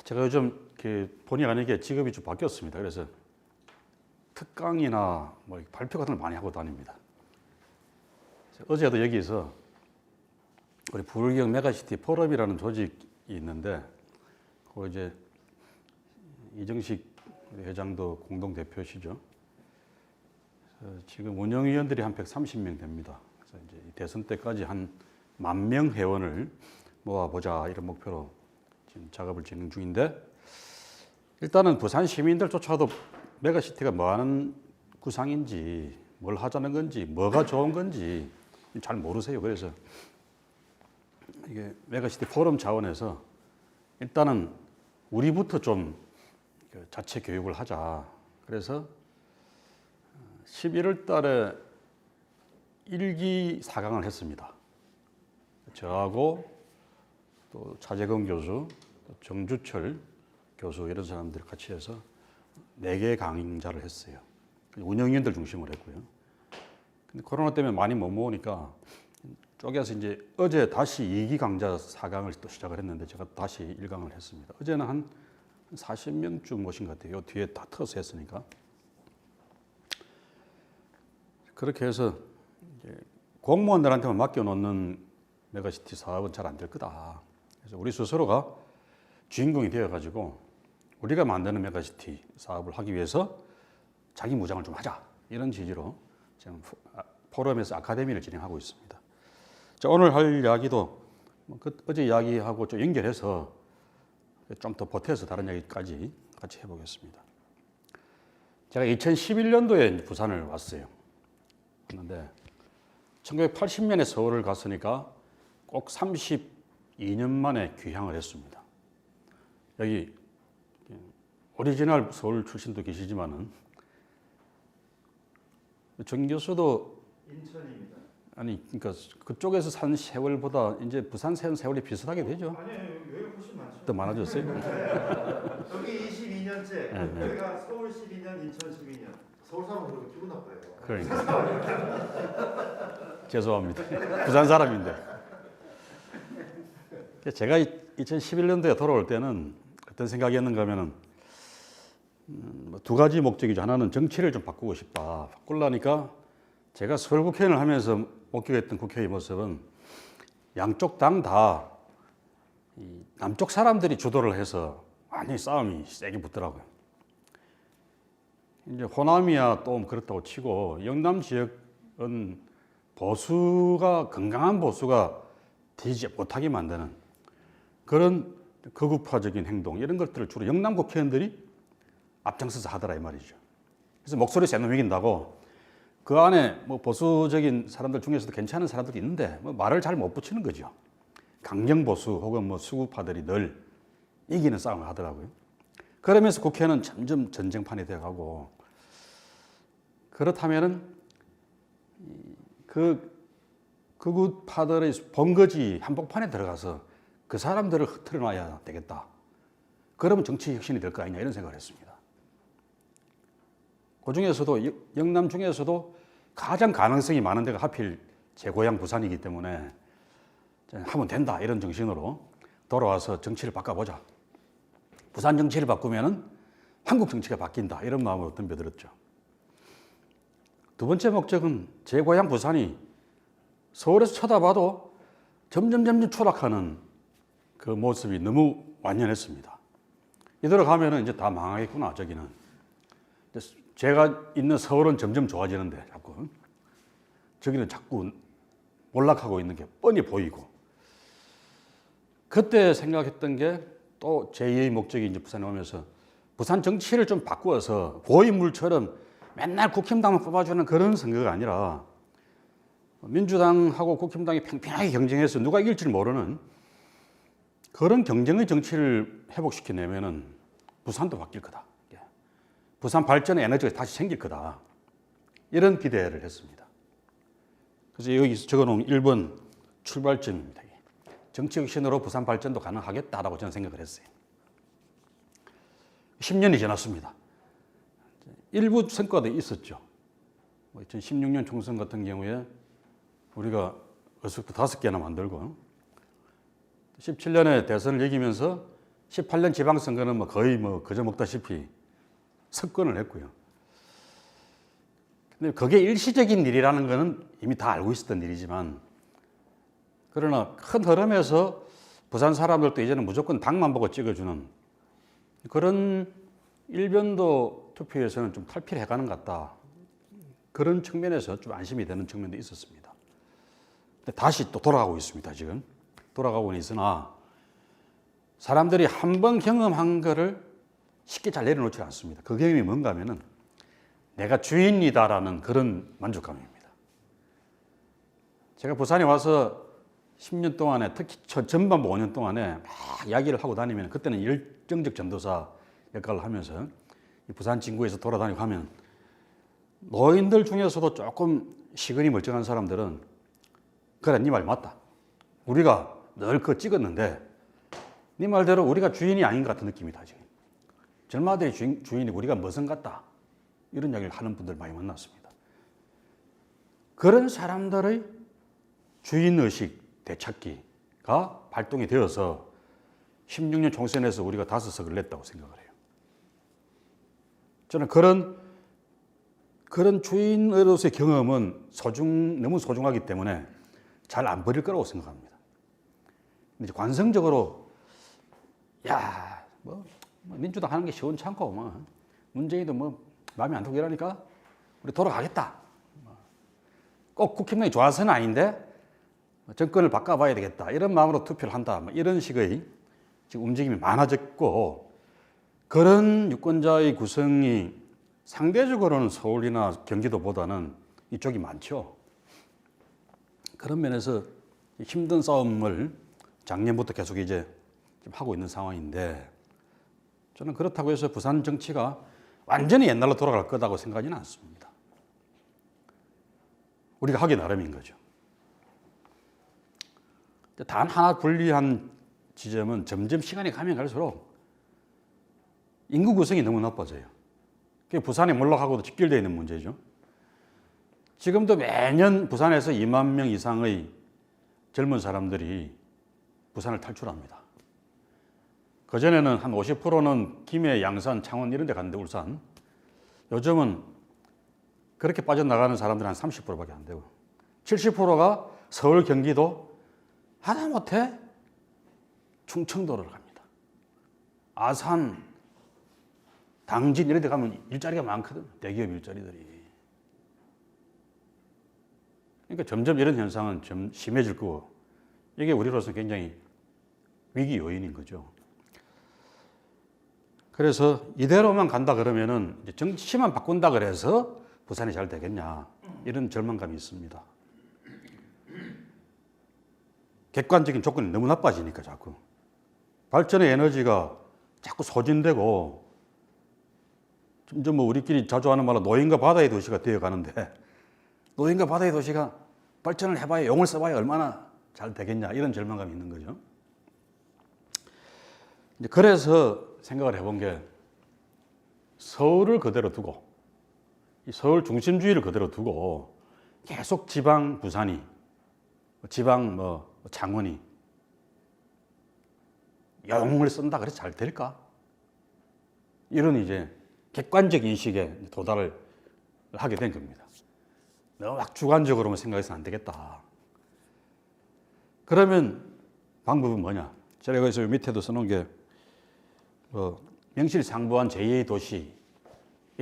제가 요즘 본의 아니게 직업이 좀 바뀌었습니다. 그래서 특강이나 뭐 발표 같은 걸 많이 하고 다닙니다. 어제도 여기서 우리 부울경 메가시티 포럼이라는 조직이 있는데, 그 이제 이정식 회장도 공동 대표시죠. 지금 운영위원들이 한 130명 됩니다. 그래서 이제 대선 때까지 한 10,000명 회원을 모아보자 이런 목표로 지금 작업을 진행 중인데, 일단은 부산 시민들조차도 메가시티가 뭐 하는 구상인지, 뭘 하자는 건지, 뭐가 좋은 건지 잘 모르세요. 그래서 이게 메가시티 포럼 차원에서 일단은 우리부터 좀 자체 교육을 하자. 그래서 11월 달에 1기 4강을 했습니다. 저하고 또 차재근 교수, 정주철 교수 이런 사람들 같이 해서 4개 강좌를 했어요. 운영위원들 중심으로 했고요. 근데 코로나 때문에 많이 못 모으니까 쪼개서 이제 어제 다시 2기 강좌 4강을 또 시작을 했는데, 제가 다시 1강을 했습니다. 어제는 한 40명쯤 모신 것 같아요. 뒤에 다 터서 했으니까. 그렇게 해서 이제 공무원들한테만 맡겨놓는 메가시티 사업은 잘 안 될 거다. 그래서 우리 스스로가 주인공이 되어가지고 우리가 만드는 메가시티 사업을 하기 위해서 자기 무장을 좀 하자. 이런 취지로 지금 포럼에서 아카데미를 진행하고 있습니다. 자, 오늘 할 이야기도 어제 이야기하고 좀 연결해서 좀 더 보태서 다른 이야기까지 같이 해보겠습니다. 제가 2011년도에 부산을 왔어요. 그런데 1980년에 서울을 갔으니까 꼭 32년 만에 귀향을 했습니다. 여기 오리지널 서울 출신도 계시지만은 정 교수도 인천입니다. 아니, 그러니까 그쪽에서 산 세월보다 이제 부산 사는 세월이 비슷하게 되죠. 아니요, 여기 훨씬 많죠. 더 많아졌어요. 여기 22년째, 네. 여기가 서울 12년, 인천 12년. 서울 사람은 그렇게 기분 나빠요. 그러니까 죄송합니다. 부산 사람인데. 제가 2011년도에 돌아올 때는 어떤 생각이었는가 하면은 두 가지 목적이죠. 하나는 정치를 좀 바꾸고 싶다. 바꾸려니까 제가 서울 국회의원을 하면서 목격했던 국회의 모습은 양쪽 당 다 남쪽 사람들이 주도를 해서 많이 싸움이 세게 붙더라고요. 이제 호남이야 또 그렇다고 치고 영남 지역은 보수가, 건강한 보수가 되지 못하게 만드는 그런 극우파적인 행동, 이런 것들을 주로 영남 국회의원들이 앞장서서 하더라 이 말이죠. 그래서 목소리 세놓으면 이긴다고 그 안에 뭐 보수적인 사람들 중에서도 괜찮은 사람들이 있는데 뭐 말을 잘 못 붙이는 거죠. 강경 보수 혹은 뭐 수구파들이 늘 이기는 싸움을 하더라고요. 그러면서 국회는 점점 전쟁판이 되어가고, 그렇다면은 그 극우파들의 본거지 한복판에 들어가서 그 사람들을 흐트러놔야 되겠다. 그러면 정치 혁신이 될 거 아니냐 이런 생각을 했습니다. 그 중에서도 영남 중에서도 가장 가능성이 많은 데가 하필 제 고향 부산이기 때문에 하면 된다 이런 정신으로 돌아와서 정치를 바꿔보자. 부산 정치를 바꾸면은 한국 정치가 바뀐다 이런 마음으로 덤벼들었죠. 두 번째 목적은 제 고향 부산이 서울에서 쳐다봐도 점점 추락하는 그 모습이 너무 완연했습니다. 이대로 가면은 이제 다 망하겠구나 저기는. 제가 있는 서울은 점점 좋아지는데 자꾸 저기는 자꾸 몰락하고 있는 게 뻔히 보이고, 그때 생각했던 게 또 제2의 목적이 이제 부산에 오면서 부산 정치를 좀 바꾸어서 고인물처럼 맨날 국힘당만 뽑아주는 그런 선거가 아니라 민주당하고 국힘당이 팽팽하게 경쟁해서 누가 이길지 모르는 그런 경쟁의 정치를 회복시켜내면은 부산도 바뀔 거다. 부산 발전의 에너지가 다시 생길 거다. 이런 기대를 했습니다. 그래서 여기서 적어놓은 1번 출발점입니다. 정치 혁신으로 부산 발전도 가능하겠다라고 저는 생각을 했어요. 10년이 지났습니다. 일부 성과도 있었죠. 2016년 총선 같은 경우에 우리가 의석도 5개나 만들고 17년에 대선을 이기면서 18년 지방선거는 뭐 거의 뭐 그저 먹다시피 석권을 했고요. 근데 그게 일시적인 일이라는 것은 이미 다 알고 있었던 일이지만, 그러나 큰 흐름에서 부산 사람들도 이제는 무조건 당만 보고 찍어주는 그런 일변도 투표에서는 좀 탈피를 해가는 것 같다. 그런 측면에서 좀 안심이 되는 측면도 있었습니다. 근데 다시 또 돌아가고 있습니다. 지금 돌아가고는 있으나 사람들이 한 번 경험한 거를 쉽게 잘 내려놓지 않습니다. 그 경험이 뭔가 하면은 내가 주인이다라는 그런 만족감입니다. 제가 부산에 와서 10년 동안에, 특히 전반부 5년 동안에 막 이야기를 하고 다니면, 그때는 열정적 전도사 역할을 하면서 부산 진구에서 돌아다니고 하면 노인들 중에서도 조금 시근이 멀쩡한 사람들은 그래, 네 말 맞다. 우리가 늘 그거 찍었는데 네 말대로 우리가 주인이 아닌 것 같은 느낌이다. 지금 젊아들이 주인이 우리가 머슴 같다. 이런 이야기를 하는 분들 많이 만났습니다. 그런 사람들의 주인의식 되찾기가 발동이 되어서 16년 총선에서 우리가 5석을 냈다고 생각을 해요. 저는 그런 주인으로서의 경험은 너무 소중하기 때문에 잘 안 버릴 거라고 생각합니다. 이제 관성적으로 뭐 민주당 하는 게 시원찮고 뭐 문재인도 뭐 마음에 안 들고 이러니까 우리 돌아가겠다. 꼭 국힘당이 좋아서는 아닌데 정권을 바꿔봐야 되겠다. 이런 마음으로 투표를 한다. 뭐 이런 식의 지금 움직임이 많아졌고, 그런 유권자의 구성이 상대적으로는 서울이나 경기도보다는 이쪽이 많죠. 그런 면에서 힘든 싸움을 작년부터 계속 이제 하고 있는 상황인데, 저는 그렇다고 해서 부산 정치가 완전히 옛날로 돌아갈 거다고 생각하지는 않습니다. 우리가 하기 나름인 거죠. 단 하나 불리한 지점은 점점 시간이 가면 갈수록 인구 구성이 너무 나빠져요. 그게 부산에 몰락하고도 직결되어 있는 문제죠. 지금도 매년 부산에서 2만 명 이상의 젊은 사람들이 부산을 탈출합니다. 그전에는 한 50%는 김해, 양산, 창원 이런 데 갔는데, 울산. 요즘은 그렇게 빠져나가는 사람들은 한 30%밖에 안 되고, 70%가 서울, 경기도, 하다못해 충청도를 갑니다. 아산, 당진 이런 데 가면 일자리가 많거든. 대기업 일자리들이. 그러니까 점점 이런 현상은 좀 심해질 거고, 이게 우리로서 굉장히 위기 요인인 거죠. 그래서 이대로만 간다 그러면은 이제 정치만 바꾼다 그래서 부산이 잘 되겠냐, 이런 절망감이 있습니다. 객관적인 조건이 너무 나빠지니까 자꾸 발전의 에너지가 자꾸 소진되고, 점점 뭐 우리끼리 자주 하는 말로 노인과 바다의 도시가 되어 가는데, 노인과 바다의 도시가 발전을 해봐야, 용을 써봐야 얼마나 잘 되겠냐, 이런 절망감이 있는 거죠. 이제 그래서 생각을 해본 게, 서울을 그대로 두고, 이 서울 중심주의를 그대로 두고 계속 지방 부산이, 지방 뭐 창원이 영웅을 쓴다 그래서 잘 될까? 이런 이제 객관적 인식에 도달을 하게 된 겁니다. 너무 막 주관적으로만 생각해서는 안 되겠다. 그러면 방법은 뭐냐? 제가 여기서 밑에도 써놓은 게 명실상부한 제2의 도시,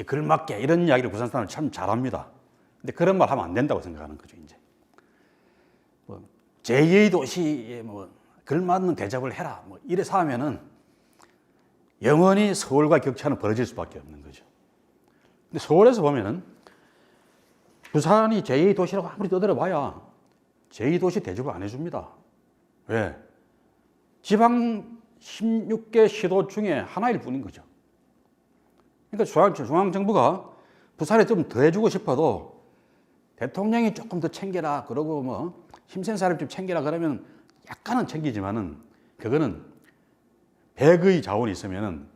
걸맞게 이런 이야기를 부산 사람은 참 잘합니다. 근데 그런 말 하면 안 된다고 생각하는 거죠. 이제 제2의 도시에 걸맞는 대접을 해라, 이래서 하면은 영원히 서울과 격차는 벌어질 수밖에 없는 거죠. 근데 서울에서 보면은 부산이 제2의 도시라고 아무리 떠들어봐야 제2의 도시 대접을 안 해줍니다. 왜? 지방 16개 시도 중에 하나일 뿐인 거죠. 그러니까 중앙정부가 부산에 좀 더 해주고 싶어도 대통령이 조금 더 챙겨라, 그러고 힘센 사람 좀 챙겨라 그러면 약간은 챙기지만은, 그거는 100의 자원이 있으면은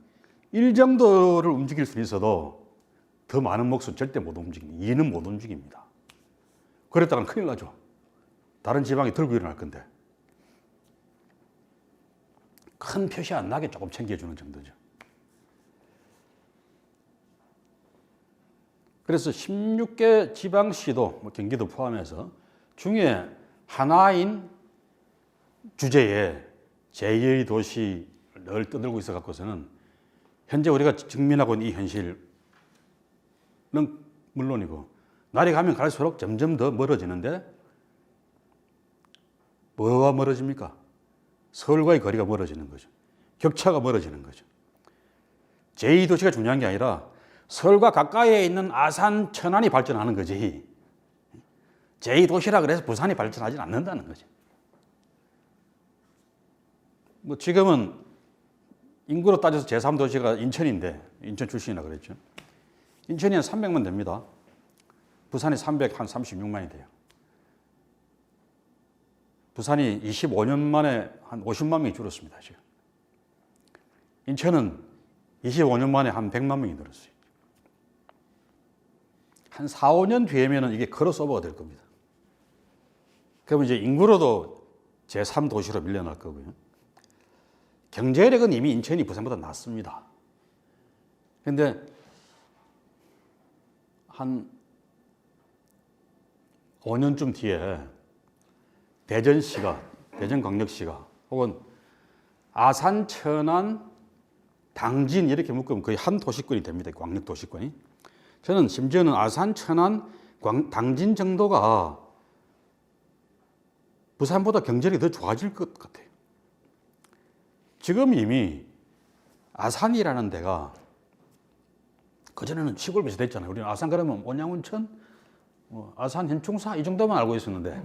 1 정도를 움직일 수 있어도 더 많은 몫은 절대 못 움직입니다. 2는 못 움직입니다. 그랬다간 큰일 나죠. 다른 지방이 들고 일어날 건데. 큰 표시 안 나게 조금 챙겨주는 정도죠. 그래서 16개 지방시도, 뭐 경기도 포함해서 중에 하나인 주제에 제2의 도시를 떠들고 있어 갖고서는 현재 우리가 직면하고 있는 이 현실은 물론이고 날이 가면 갈수록 점점 더 멀어지는데 뭐가 멀어집니까? 서울과의 거리가 멀어지는 거죠. 격차가 멀어지는 거죠. 제2도시가 중요한 게 아니라 서울과 가까이에 있는 아산, 천안이 발전하는 거지. 제2도시라 그래서 부산이 발전하지 않는다는 거죠. 뭐 지금은 인구로 따져서 제3도시가 인천인데, 인천 출신이라 그랬죠. 인천이 한 300만 됩니다. 부산이 336만이 돼요. 부산이 25년 만에 한 50만 명이 줄었습니다, 지금. 인천은 25년 만에 한 100만 명이 늘었어요. 한 4, 5년 뒤에면 이게 크로스오버가 될 겁니다. 그러면 이제 인구로도 제3도시로 밀려날 거고요. 경제력은 이미 인천이 부산보다 낫습니다. 그런데 한 5년쯤 뒤에 대전시가, 대전광역시가 혹은 아산, 천안, 당진 이렇게 묶으면 거의 한 도시권이 됩니다. 광역 도시권이. 저는 심지어는 아산, 천안, 당진 정도가 부산보다 경제력이 더 좋아질 것 같아요. 지금 이미 아산이라는 데가 그전에는 시골 비슷했잖아요. 우리는 아산 그러면 온양온천, 아산 현충사 이 정도만 알고 있었는데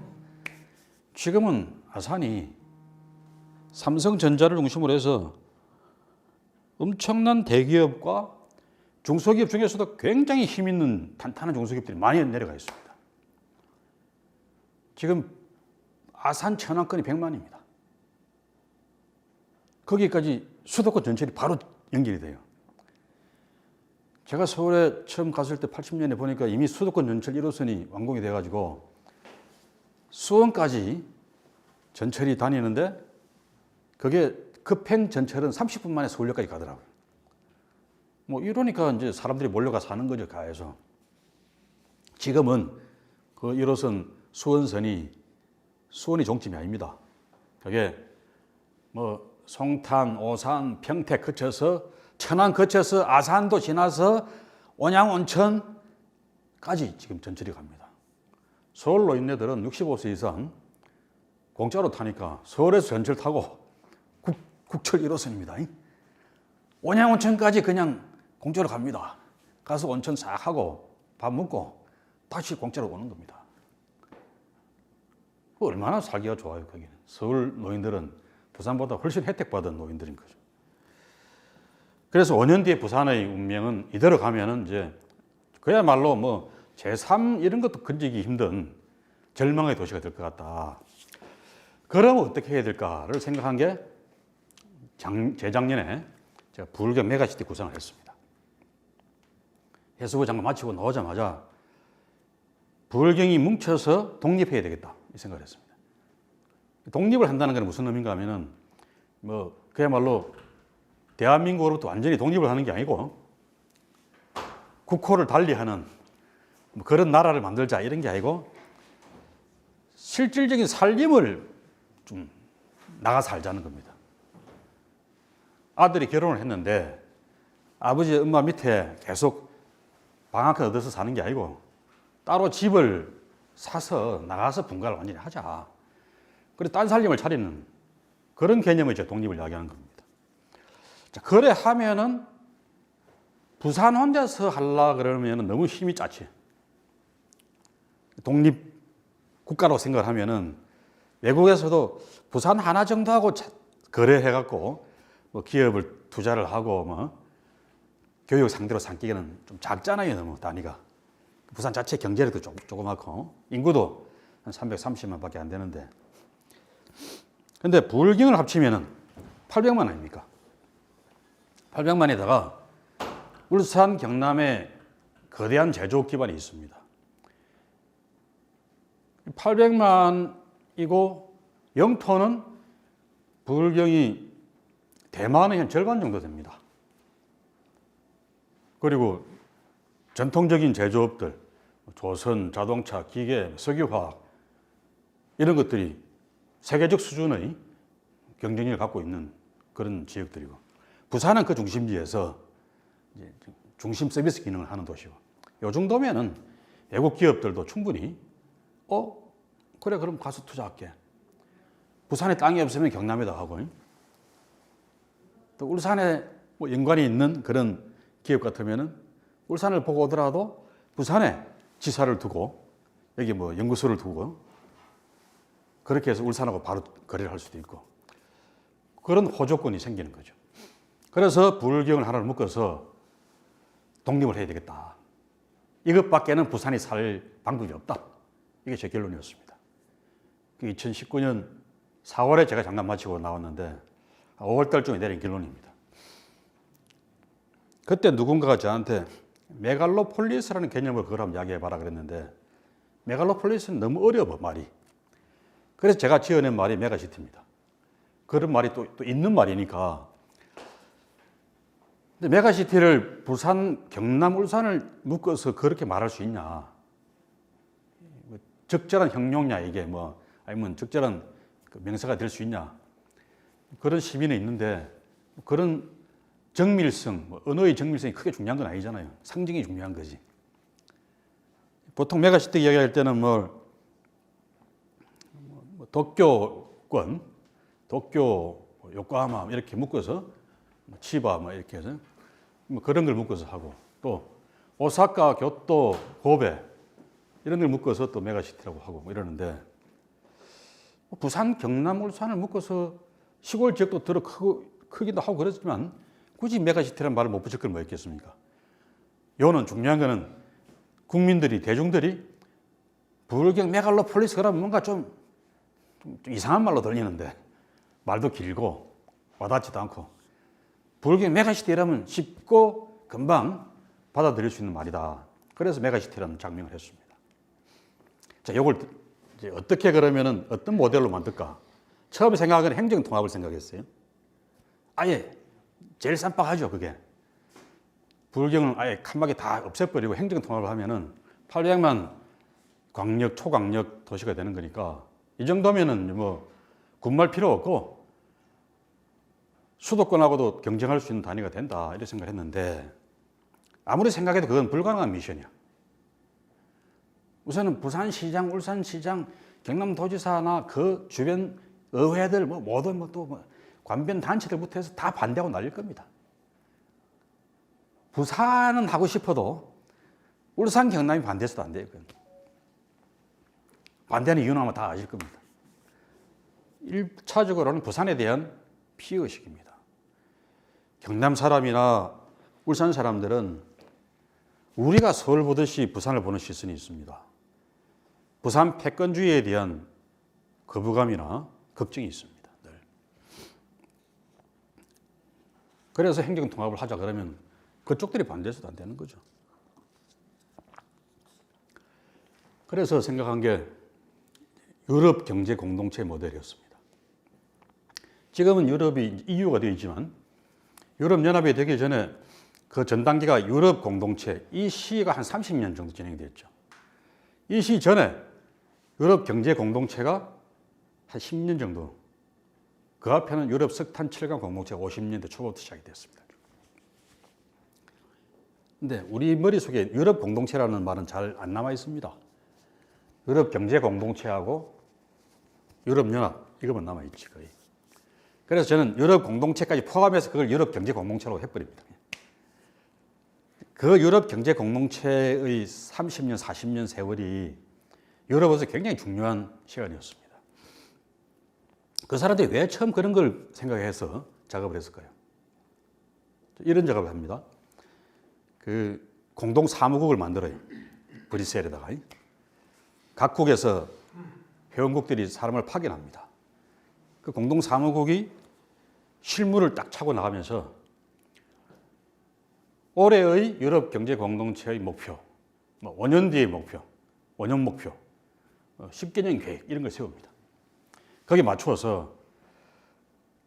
지금은 아산이 삼성전자를 중심으로 해서 엄청난 대기업과 중소기업 중에서도 굉장히 힘 있는 탄탄한 중소기업들이 많이 내려가 있습니다. 지금 아산 천안권이 100만입니다. 거기까지 수도권 전철이 바로 연결이 돼요. 제가 서울에 처음 갔을 때 80년에 보니까 이미 수도권 전철 1호선이 완공이 돼가지고 수원까지 전철이 다니는데 그게 급행 전철은 30분 만에 서울역까지 가더라고요. 뭐 이러니까 이제 사람들이 몰려가 사는 거죠, 가에서. 지금은 그 1호선 수원선이 수원이 종점이 아닙니다. 그게 뭐 송탄, 오산, 평택 거쳐서 천안 거쳐서 아산도 지나서 온양, 온천까지 지금 전철이 갑니다. 서울 노인네들은 65세 이상 공짜로 타니까 서울에서 전철 타고 국철 1호선입니다. 온양, 온천까지 그냥 공짜로 갑니다. 가서 온천 싹 하고 밥 먹고 다시 공짜로 오는 겁니다. 얼마나 살기가 좋아요, 거기는. 서울 노인들은 부산보다 훨씬 혜택받은 노인들인 거죠. 그래서 5년 뒤에 부산의 운명은 이대로 가면은 이제 그야말로 뭐 제3 이런 것도 건지기 힘든 절망의 도시가 될 것 같다. 그러면 어떻게 해야 될까를 생각한 게 재작년에 제가 부울경 메가시티 구상을 했습니다. 해수부 장관 마치고 나오자마자 부울경이 뭉쳐서 독립해야 되겠다 이 생각을 했습니다. 독립을 한다는 건 무슨 의미인가 하면은 뭐 그야말로 대한민국으로부터 완전히 독립을 하는 게 아니고 국호를 달리하는 뭐 그런 나라를 만들자 이런 게 아니고 실질적인 살림을 좀 나가 살자는 겁니다. 아들이 결혼을 했는데 아버지 엄마 밑에 계속 방 한 칸 얻어서 사는 게 아니고 따로 집을 사서 나가서 분가를 완전히 하자. 그래서 딴 살림을 차리는 그런 개념을 이제 독립을 이야기하는 겁니다. 자, 그래 하면은 부산 혼자서 하려 그러면 너무 힘이 짜치. 독립 국가로 생각을 하면은 외국에서도 부산 하나 정도하고 거래해갖고 뭐 기업을 투자를 하고 뭐 교육 상대로 삼기에는 좀 작잖아요, 너무 단위가. 부산 자체 경제력도 조그맣고 인구도 한 330만밖에 안 되는데. 근데 부울경을 합치면은 800만 아닙니까? 800만에다가 울산, 경남에 거대한 제조업 기반이 있습니다. 800만이고 영토는 부울경이 대만은 한 절반 정도 됩니다. 그리고 전통적인 제조업들, 조선, 자동차, 기계, 석유화학 이런 것들이 세계적 수준의 경쟁력을 갖고 있는 그런 지역들이고, 부산은 그 중심지에서 이제 중심 서비스 기능을 하는 도시고, 이 정도면은 외국 기업들도 충분히 그래 그럼 가서 투자할게. 부산에 땅이 없으면 경남에다 하고, 또 울산에 뭐 연관이 있는 그런 기업 같으면은 울산을 보고 오더라도 부산에 지사를 두고 여기 뭐 연구소를 두고 그렇게 해서 울산하고 바로 거래를 할 수도 있고, 그런 호조건이 생기는 거죠. 그래서 부울경을 하나를 묶어서 독립을 해야 되겠다. 이것밖에는 부산이 살 방법이 없다. 이게 제 결론이었습니다. 2019년 4월에 제가 장관 마치고 나왔는데 5월 달쯤에 내린 결론입니다. 그때 누군가가 저한테 메갈로폴리스라는 개념을 그걸 한번 이야기해봐라 그랬는데, 메갈로폴리스는 너무 어려워, 말이. 그래서 제가 지어낸 말이 메가시티입니다. 그런 말이 또 있는 말이니까. 근데 메가시티를 부산, 경남, 울산을 묶어서 그렇게 말할 수 있냐. 적절한 형용냐, 이게 뭐, 아니면 적절한 명사가 될 수 있냐. 그런 시비는 있는데, 그런 정밀성, 언어의 정밀성이 크게 중요한 건 아니잖아요. 상징이 중요한 거지. 보통 메가시티 이야기할 때는 도쿄권, 도쿄, 요코하마 이렇게 묶어서 치바 이렇게 해서 그런 걸 묶어서 하고, 또 오사카, 교토, 고베 이런 걸 묶어서 또 메가시티라고 하고 이러는데, 부산, 경남, 울산을 묶어서 시골 지역도 들어 크기도 하고 그렇지만 굳이 메가시티라는 말을 못 붙일 걸 뭐 있겠습니까? 요는 중요한 거는 국민들이, 대중들이 부울경 메갈로폴리스 그러면 뭔가 좀 이상한 말로 들리는데, 말도 길고 와닿지도 않고, 부울경 메가시티라면 쉽고 금방 받아들일 수 있는 말이다. 그래서 메가시티라는 장명을 했습니다. 자, 요걸 이제 어떻게 그러면은 어떤 모델로 만들까? 처음에 생각은 행정통합을 생각했어요. 아예 제일 쌈박하죠, 그게. 부울경을 아예 칸막이 다 없애버리고 행정통합을 하면은 800만 광역, 초광역 도시가 되는 거니까 이 정도면은 뭐 군말 필요 없고 수도권하고도 경쟁할 수 있는 단위가 된다, 이렇게 생각을 했는데, 아무리 생각해도 그건 불가능한 미션이야. 우선은 부산시장, 울산시장, 경남도지사나 그 주변 의회들, 모든 또 관변 단체들부터 해서 다 반대하고 난릴 겁니다. 부산은 하고 싶어도 울산, 경남이 반대해서도 안 돼요. 반대하는 이유는 아마 다 아실 겁니다. 1차적으로는 부산에 대한 피의식입니다. 경남 사람이나 울산 사람들은 우리가 서울 보듯이 부산을 보는 시선이 있습니다. 부산 패권주의에 대한 거부감이나 걱정이 있습니다. 늘. 그래서 행정통합을 하자 그러면 그쪽들이 반대해서도 안 되는 거죠. 그래서 생각한 게 유럽 경제 공동체 모델이었습니다. 지금은 유럽이 EU가 되어 있지만 유럽 연합이 되기 전에 그 전 단계가 유럽 공동체, 이 시가 한 30년 정도 진행됐죠. 이 시 전에 유럽 경제 공동체가 한 10년 정도, 그 앞에는 유럽 석탄 철강 공동체가 50년대 초부터 시작이 됐습니다. 근데 우리 머릿속에 유럽 공동체라는 말은 잘 안 남아 있습니다. 유럽 경제 공동체하고 유럽 연합, 이것만 남아 있지 거의. 그래서 저는 유럽 공동체까지 포함해서 그걸 유럽 경제 공동체라고 해버립니다. 그 유럽 경제 공동체의 30년, 40년 세월이 유럽에서 굉장히 중요한 시간이었습니다. 그 사람들이 왜 처음 그런 걸 생각해서 작업을 했을까요? 이런 작업을 합니다. 그 공동 사무국을 만들어요. 브뤼셀에다가. 각국에서 회원국들이 사람을 파견합니다. 그 공동 사무국이 실무를 딱 차고 나가면서 올해의 유럽 경제 공동체의 목표, 5년 뒤의 목표, 5년 목표, 10개년 계획 이런 걸 세웁니다. 거기에 맞추어서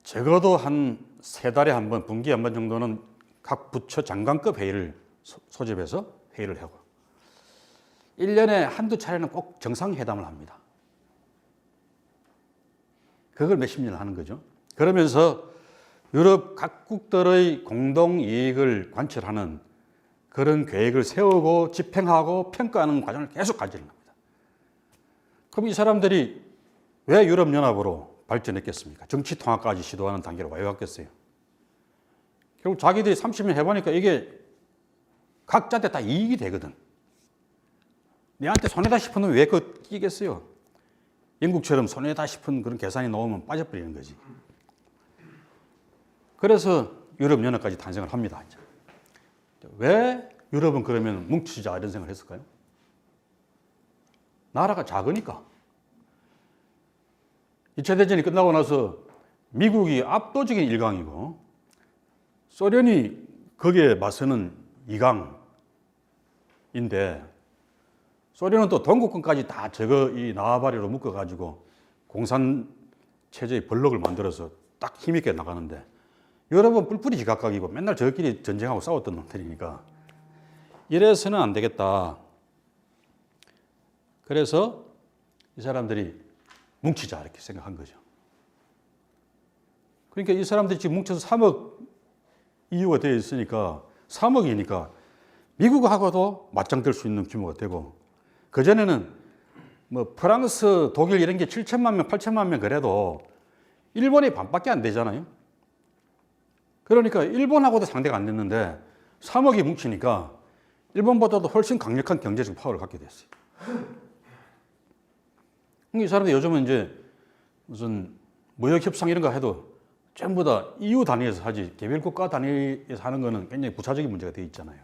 적어도 한 3달에 한 번, 분기에 한 번 정도는 각 부처 장관급 회의를 소집해서 회의를 하고 1년에 한두 차례는 꼭 정상회담을 합니다. 그걸 몇십 년을 하는 거죠. 그러면서 유럽 각국들의 공동 이익을 관철하는 그런 계획을 세우고 집행하고 평가하는 과정을 계속 가지는 겁니다. 그럼 이 사람들이 왜 유럽연합으로 발전했겠습니까? 정치 통합까지 시도하는 단계로 왜 왔겠어요? 결국 자기들이 30년 해보니까 이게 각자한테 다 이익이 되거든. 내한테 손해다 싶으면 왜 그거 끼겠어요? 영국처럼 손해다 싶은 그런 계산이 나오면 빠져버리는 거지. 그래서 유럽연합까지 탄생을 합니다. 이제. 왜 유럽은 그러면 뭉치자 이런 생각을 했을까요? 나라가 작으니까. 2차 대전이 끝나고 나서 미국이 압도적인 1강이고 소련이 거기에 맞서는 2강인데 소련은 또 동구권까지 다 저거 이 나와바리로 묶어가지고 공산 체제의 블록을 만들어서 딱 힘있게 나가는데 유럽은 뿔뿔이 지각각이고 맨날 저끼리 전쟁하고 싸웠던 놈들이니까 이래서는 안 되겠다. 그래서 이 사람들이 뭉치자 이렇게 생각한 거죠. 그러니까 이 사람들이 지금 뭉쳐서 3억 EU가 되어 있으니까 3억이니까 미국하고도 맞짱뜰 수 있는 규모가 되고 그전에는 뭐 프랑스, 독일 이런 게 7천만 명, 8천만 명 그래도 일본이 반밖에 안 되잖아요. 그러니까 일본하고도 상대가 안 됐는데 3억이 뭉치니까 일본보다도 훨씬 강력한 경제적 파워를 갖게 됐어요. 이 사람들이 요즘은 이제 무슨 무역협상 이런 거 해도 전부 다 EU 단위에서 하지 개별국가 단위에서 하는 거는 굉장히 부차적인 문제가 되어 있잖아요.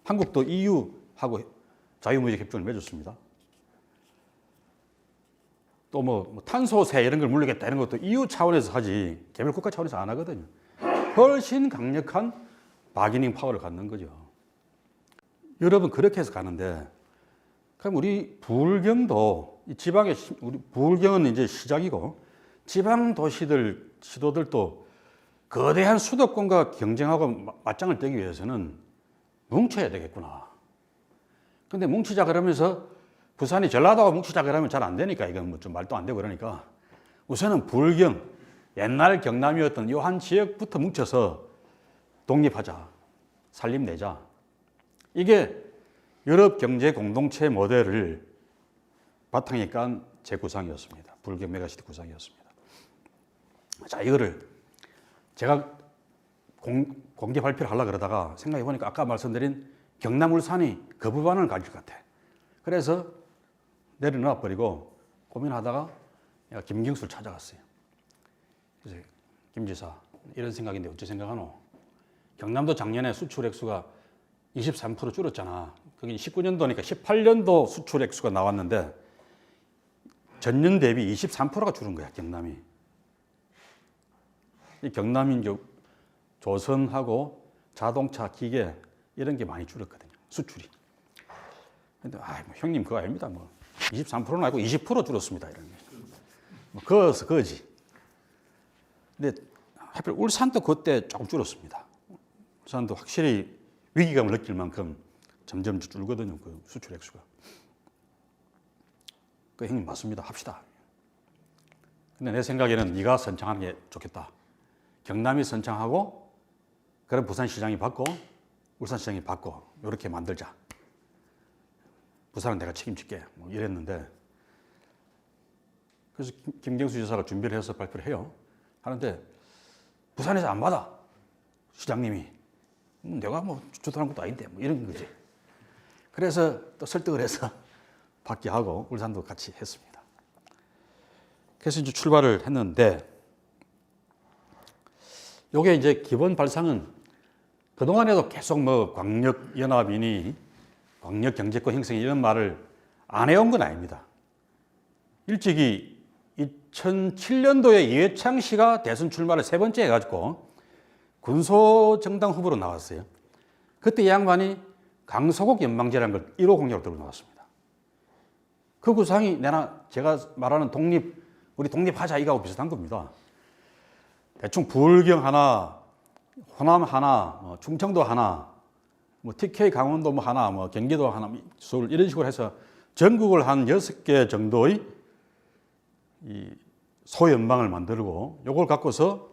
한국도 EU하고 자유무역협정을 맺었습니다. 또 뭐 탄소세 이런 걸 물리겠다 이런 것도 EU 차원에서 하지 개별국가 차원에서 안 하거든요. 훨씬 강력한 바기닝 파워를 갖는 거죠. 유럽은 그렇게 해서 가는데 그럼 우리 부울경도 이 지방의 우리 부울경은 이제 시작이고 지방 도시들 시도들도 거대한 수도권과 경쟁하고 맞짱을 뜨기 위해서는 뭉쳐야 되겠구나. 근데 뭉치자 그러면서 부산이 전라도와 뭉치자 그러면 잘 안 되니까 이건 뭐 좀 말도 안 되고 그러니까 우선은 부울경 옛날 경남이었던 이 한 지역부터 뭉쳐서 독립하자, 살림내자. 이게 유럽 경제 공동체 모델을 바탕에 깐 재구상이었습니다. 부울경 메가시티 구상이었습니다. 자, 이거를 제가 공개 발표를 하려고 그러다가 생각해 보니까 아까 말씀드린 경남, 울산이 거부반응을 가질 것 같아. 그래서 내려놔 버리고 고민하다가 내가 김경수를 찾아갔어요. 그래서 김 지사 이런 생각인데 어찌 생각하노? 경남도 작년에 수출 액수가 23% 줄었잖아. 그게 19년도니까 18년도 수출 액수가 나왔는데 전년 대비 23%가 줄은 거야, 경남이. 이 경남이 이제 조선하고 자동차, 기계 이런 게 많이 줄었거든요, 수출이. 근데 뭐 형님 그거 아닙니다. 뭐 23%는 아니고 20% 줄었습니다. 이런 게. 뭐 그거지. 근데 하필 울산도 그때 조금 줄었습니다. 울산도 확실히 위기감을 느낄 만큼 점점 줄거든요, 그 수출 액수가. 그 형님 맞습니다. 합시다. 근데 내 생각에는 네가 선창하는 게 좋겠다. 경남이 선창하고 그럼 부산시장이 받고 울산시장이 받고 이렇게 만들자. 부산은 내가 책임질게. 뭐 이랬는데 그래서 김경수 지사가 준비를 해서 발표를 해요. 하는데 부산에서 안 받아. 시장님이. 내가 뭐 주도하는 것도 아닌데 뭐 이런 거지. 그래서 또 설득을 해서 받게 하고 울산도 같이 했습니다. 그래서 이제 출발을 했는데 요게 이제 기본 발상은 그동안에도 계속 뭐 광역연합이니 광역경제권 형성이 이런 말을 안 해온 건 아닙니다. 일찍이 2007년도에 이회창 씨가 대선 출마를 3번째 해가지고 군소정당 후보로 나왔어요. 그때 이 양반이 강서국 연방제라는 걸 1호 공약으로 들고 나왔습니다. 그 구상이 제가 말하는 독립, 우리 독립하자 이거하고 비슷한 겁니다. 대충 부울경 하나, 호남 하나, 뭐 충청도 하나, 뭐 TK 강원도 뭐 하나, 뭐 경기도 하나, 서울 이런 식으로 해서 전국을 한 6개 정도의 이 소연방을 만들고 요걸 갖고서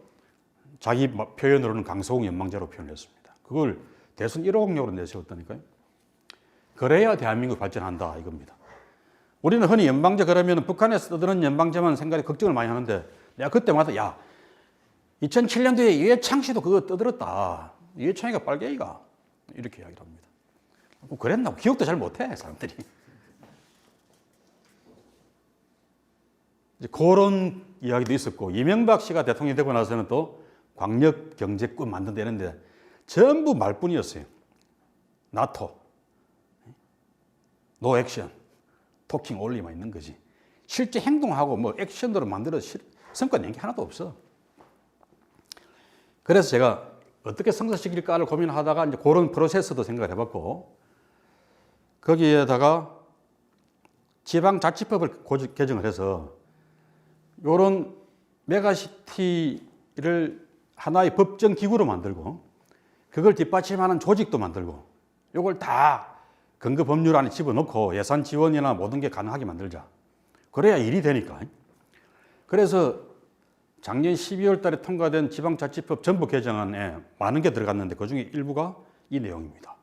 자기 표현으로는 강서공 연방제로 표현했습니다. 그걸 대선 1호국력으로 내세웠다니까요. 그래야 대한민국 발전한다 이겁니다. 우리는 흔히 연방제 그러면 북한에서 떠드는 연방제만 생각해 걱정을 많이 하는데 내가 그때마다 야 2007년도에 이해창 씨도 그거 떠들었다. 이해창이가 빨갱이가 이렇게 이야기를 합니다. 그랬나? 기억도 잘 못해 사람들이. 이제 그런 이야기도 있었고 이명박 씨가 대통령이 되고 나서는 또 광역경제권 만든다는데 전부 말뿐이었어요. 나토, 노 액션, 토킹 올리만 있는 거지. 실제 행동하고 뭐 액션으로 만들어서 성과 낸 게 하나도 없어. 그래서 제가 어떻게 성사시킬까를 고민하다가 이제 그런 프로세스도 생각을 해봤고 거기에다가 지방자치법을 개정을 해서 이런 메가시티를 하나의 법정 기구로 만들고 그걸 뒷받침하는 조직도 만들고 이걸 다 근거 법률 안에 집어넣고 예산 지원이나 모든 게 가능하게 만들자. 그래야 일이 되니까. 그래서 작년 12월 달에 통과된 지방자치법 전부 개정안에 많은 게 들어갔는데 그중에 일부가 이 내용입니다.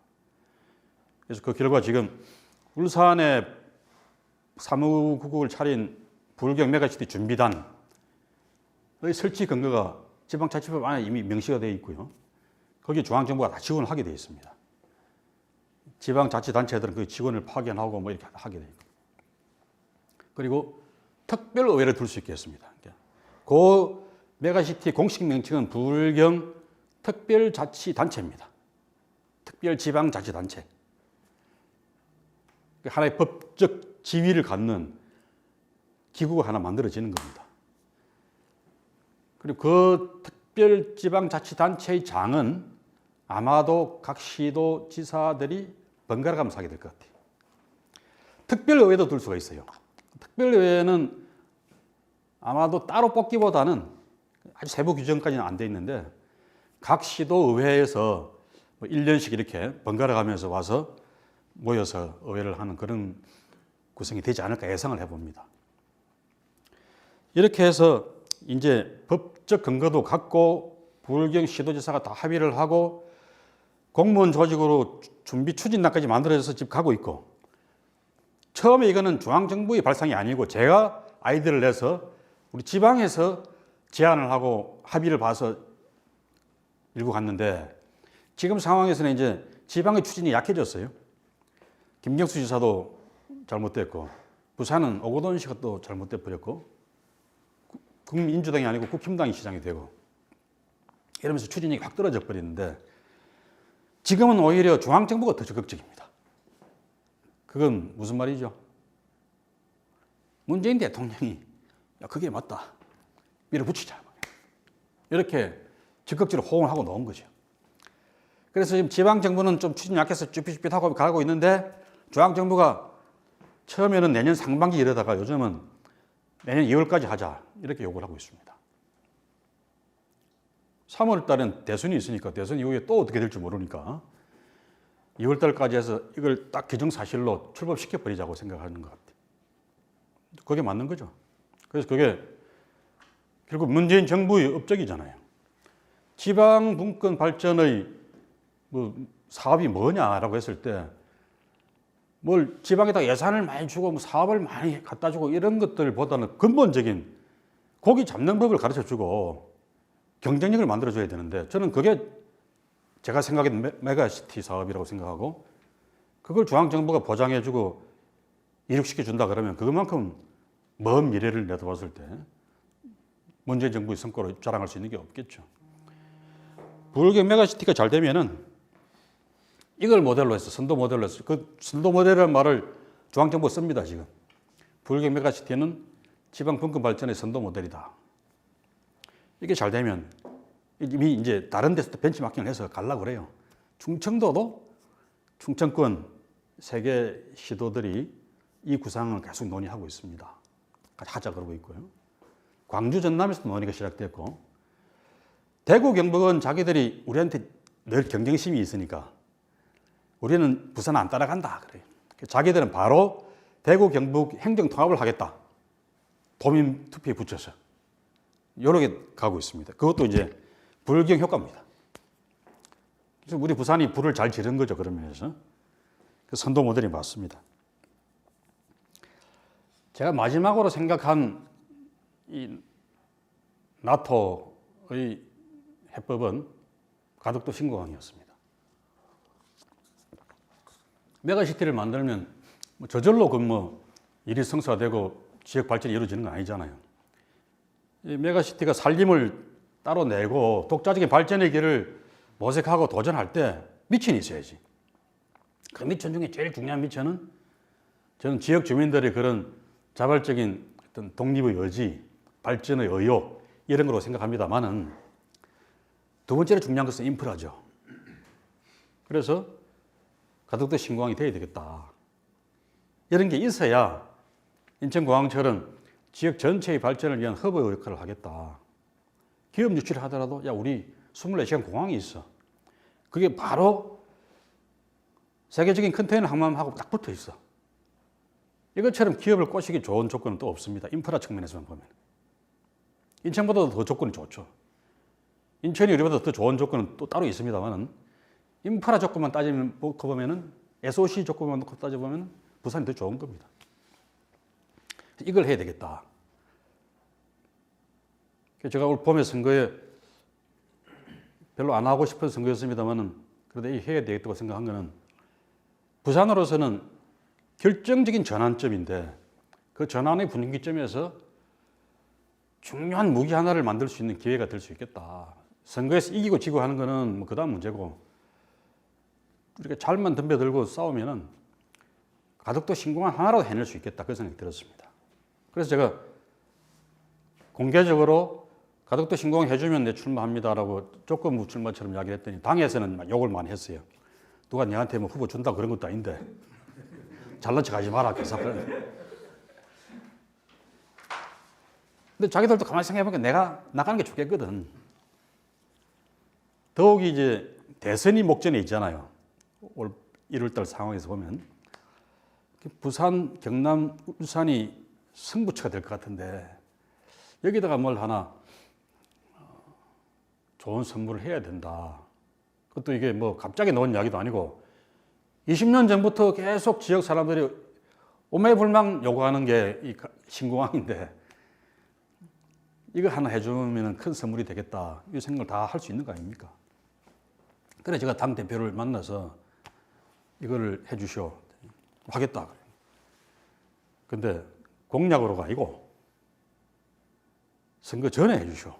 그래서 그 결과 지금 울산에 사무국을 차린 부울경 메가시티 준비단의 설치 근거가 지방자치법 안에 이미 명시가 되어 있고요. 거기 중앙정부가 다 지원을 하게 되어 있습니다. 지방자치단체들은 그 직원을 파견하고 뭐 이렇게 하게 되어 있고. 그리고 특별의회를 둘 수 있게 했습니다. 그 메가시티 공식 명칭은 부울경 특별자치단체입니다. 특별지방자치단체. 하나의 법적 지위를 갖는 기구가 하나 만들어지는 겁니다. 그리고 그 특별지방자치단체의 장은 아마도 각 시도 지사들이 번갈아 가면서 하게 될 것 같아요. 특별의회도 둘 수가 있어요. 특별의회는 아마도 따로 뽑기보다는 아주 세부 규정까지는 안 돼 있는데 각 시도 의회에서 1년씩 이렇게 번갈아 가면서 와서 모여서 의회를 하는 그런 구성이 되지 않을까 예상을 해봅니다. 이렇게 해서 이제 법적 근거도 갖고 부울경 시도지사가 다 합의를 하고 공무원 조직으로 준비 추진단까지 만들어져서 지금 가고 있고 처음에 이거는 중앙정부의 발상이 아니고 제가 아이디어를 내서 우리 지방에서 제안을 하고 합의를 봐서 일부 갔는데 지금 상황에서는 이제 지방의 추진이 약해졌어요. 김경수 지사도 잘못됐고 부산은 오거돈 씨가 또 잘못돼 버렸고 국민민주당이 아니고 국힘당이 시장이 되고 이러면서 추진이 확 떨어져 버리는데 지금은 오히려 중앙정부가 더 적극적입니다. 그건 무슨 말이죠? 문재인 대통령이 야 그게 맞다. 밀어붙이자. 이렇게 적극적으로 호응을 하고 나온 거죠. 그래서 지금 지방정부는 좀 추진이 약해서 쭈삣쭈삣하고 가고 있는데 중앙정부가 처음에는 내년 상반기 이러다가 요즘은 내년 2월까지 하자 이렇게 요구를 하고 있습니다. 3월 달엔 대선이 있으니까 대선 이후에 또 어떻게 될지 모르니까 2월 달까지 해서 이걸 딱 기정사실로 출범시켜버리자고 생각하는 것 같아요. 그게 맞는 거죠. 그래서 그게 결국 문재인 정부의 업적이잖아요. 지방 분권 발전의 뭐 사업이 뭐냐라고 했을 때 뭘 지방에다 예산을 많이 주고 뭐 사업을 많이 갖다 주고 이런 것들보다는 근본적인 고기 잡는 법을 가르쳐 주고 경쟁력을 만들어 줘야 되는데 저는 그게 제가 생각하는 메가시티 사업이라고 생각하고 그걸 중앙정부가 보장해 주고 이룩시켜 준다 그러면 그것만큼 먼 미래를 내다봤을 때 문재인 정부의 성과로 자랑할 수 있는 게 없겠죠. 부울경 메가시티가 잘 되면은 이걸 모델로 해서 선도 모델로 해서 그 선도 모델이라는 말을 중앙정부가 씁니다 지금. 부울경 메가시티는 지방 분권 발전의 선도 모델이다. 이게 잘 되면 이미 이제 다른 데서도 벤치마킹을 해서 가려고 그래요. 충청도도 충청권 세 개 시도들이 이 구상을 계속 논의하고 있습니다. 하자 그러고 있고요. 광주 전남에서도 논의가 시작됐고 대구 경북은 자기들이 우리한테 늘 경쟁심이 있으니까 우리는 부산 안 따라간다 그래요. 자기들은 바로 대구 경북 행정 통합을 하겠다. 도민 투표에 붙여서 이렇게 가고 있습니다. 그것도 이제 불경 효과입니다. 그래서 우리 부산이 불을 잘 지른 거죠. 그러면서 그 선도 모델이 맞습니다. 제가 마지막으로 생각한 이 나토의 해법은 가덕도 신공항이었습니다. 메가시티를 만들면 저절로 일이 성사되고 지역 발전이 이루어지는 건 아니잖아요. 이 메가시티가 살림을 따로 내고 독자적인 발전의 길을 모색하고 도전할 때 미천이 있어야지. 그 미천 중에 제일 중요한 미천은 저는 지역 주민들의 그런 자발적인 어떤 독립의 의지, 발전의 의욕 이런 거로 생각합니다만은 두 번째로 중요한 것은 인프라죠. 그래서 가덕도 신공항이 돼야 되겠다. 이런 게 있어야 인천공항처럼 지역 전체의 발전을 위한 허브 역할을 하겠다. 기업 유치를 하더라도 야 우리 24시간 공항이 있어. 그게 바로 세계적인 컨테이너 항만하고 딱 붙어 있어. 이것처럼 기업을 꼬시기 좋은 조건은 또 없습니다. 인프라 측면에서만 보면. 인천보다도 더 조건이 좋죠. 인천이 우리보다 더 좋은 조건은 또 따로 있습니다만은 인프라 조건만 따지고 보면은 SOC 조건만 놓고 따져보면 부산이 더 좋은 겁니다. 이걸 해야 되겠다. 제가 올 봄에 선거에 별로 안 하고 싶은 선거였습니다만은 그래도 해야 되겠다고 생각한 거는 부산으로서는 결정적인 전환점인데 그 전환의 분위기점에서 중요한 무기 하나를 만들 수 있는 기회가 될 수 있겠다. 선거에서 이기고 지고 하는 거는 뭐 그다음 문제고 이렇게 잘만 덤벼들고 싸우면은 가덕도 신공항 하나라도 해낼 수 있겠다. 그 생각이 들었습니다. 그래서 제가 공개적으로 가덕도 신공항 해주면 내 출마합니다라고 조건 무출마처럼 이야기를 했더니 당에서는 막 욕을 많이 했어요. 누가 내한테 뭐 후보 준다 그런 것도 아닌데 잘난 척 하지 마라. 근데 자기들도 가만히 생각해보니까 내가 나가는 게 좋겠거든. 더욱이 이제 대선이 목전에 있잖아요. 올 1월달 상황에서 보면 부산, 경남, 울산이 승부처가 될 것 같은데 여기다가 뭘 하나 좋은 선물을 해야 된다. 그것도 이게 뭐 갑자기 나온 이야기도 아니고 20년 전부터 계속 지역 사람들이 오매불망 요구하는 게 이 신공항인데 이거 하나 해주면 큰 선물이 되겠다. 이 생각을 다 할 수 있는 거 아닙니까? 그래 제가 당 대표를 만나서 이거를 해주시오. 하겠다. 근데 공약으로가 아니고 선거 전에 해주시오.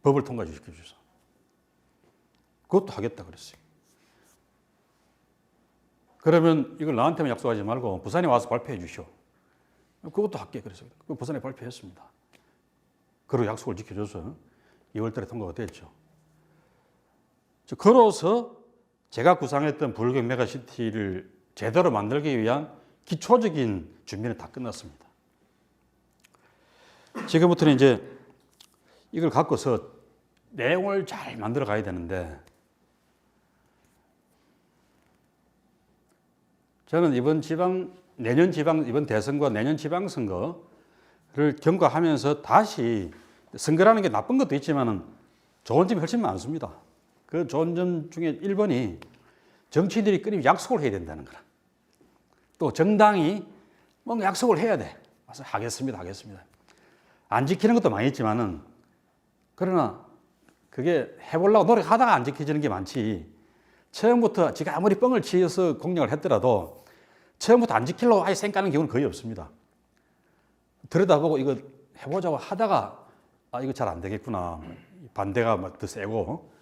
법을 통과시켜주셔서. 그것도 하겠다 그랬어요. 그러면 이걸 나한테만 약속하지 말고 부산에 와서 발표해 주시오. 그것도 할게 그래서 부산에 발표했습니다. 그리고 약속을 지켜줘서 2월 달에 통과가 됐죠. 걸어서 제가 구상했던 불경 메가시티를 제대로 만들기 위한 기초적인 준비는 다 끝났습니다. 지금부터는 이제 이걸 갖고서 내용을 잘 만들어 가야 되는데 저는 이번 대선과 내년 지방선거를 경과하면서 다시 선거라는 게 나쁜 것도 있지만은 좋은 점이 훨씬 많습니다. 그 좋은 점 중에 1번이 정치인들이 끊임없이 약속을 해야 된다는 거라. 또 정당이 뭔가 약속을 해야 돼. 와서 하겠습니다. 안 지키는 것도 많이 있지만은 그러나 그게 해보려고 노력하다가 안 지켜지는 게 많지. 처음부터 지가 아무리 뻥을 치어서 공약을 했더라도 처음부터 안 지키려고 아예 쌩 까는 경우는 거의 없습니다. 들여다보고 이거 해보자고 하다가 이거 잘 안 되겠구나. 반대가 막 더 세고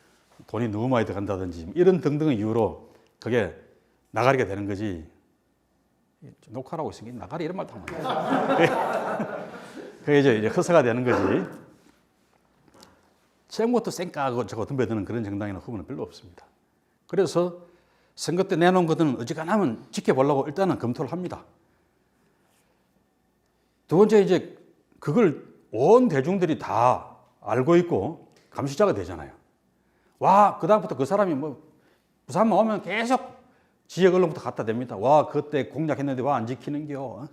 돈이 너무 많이 들어간다든지 이런 등등의 이유로 그게 나가리가 되는 거지. 녹화라고 있으니까 나가리 이런 말도 하면 안 돼. 그게 이제 허세가 되는 거지. 처음부터 쌩 까고 저거 덤벼드는 그런 정당이나 후보는 별로 없습니다. 그래서 선거 때 내놓은 것들은 어지간하면 지켜보려고 일단은 검토를 합니다. 두 번째 이제 그걸 온 대중들이 다 알고 있고 감시자가 되잖아요. 와, 그다음부터 그 사람이 뭐 부산만 오면 계속 지역 언론부터 갖다 댑니다. 와, 그때 공약했는데 와 안 지키는겨.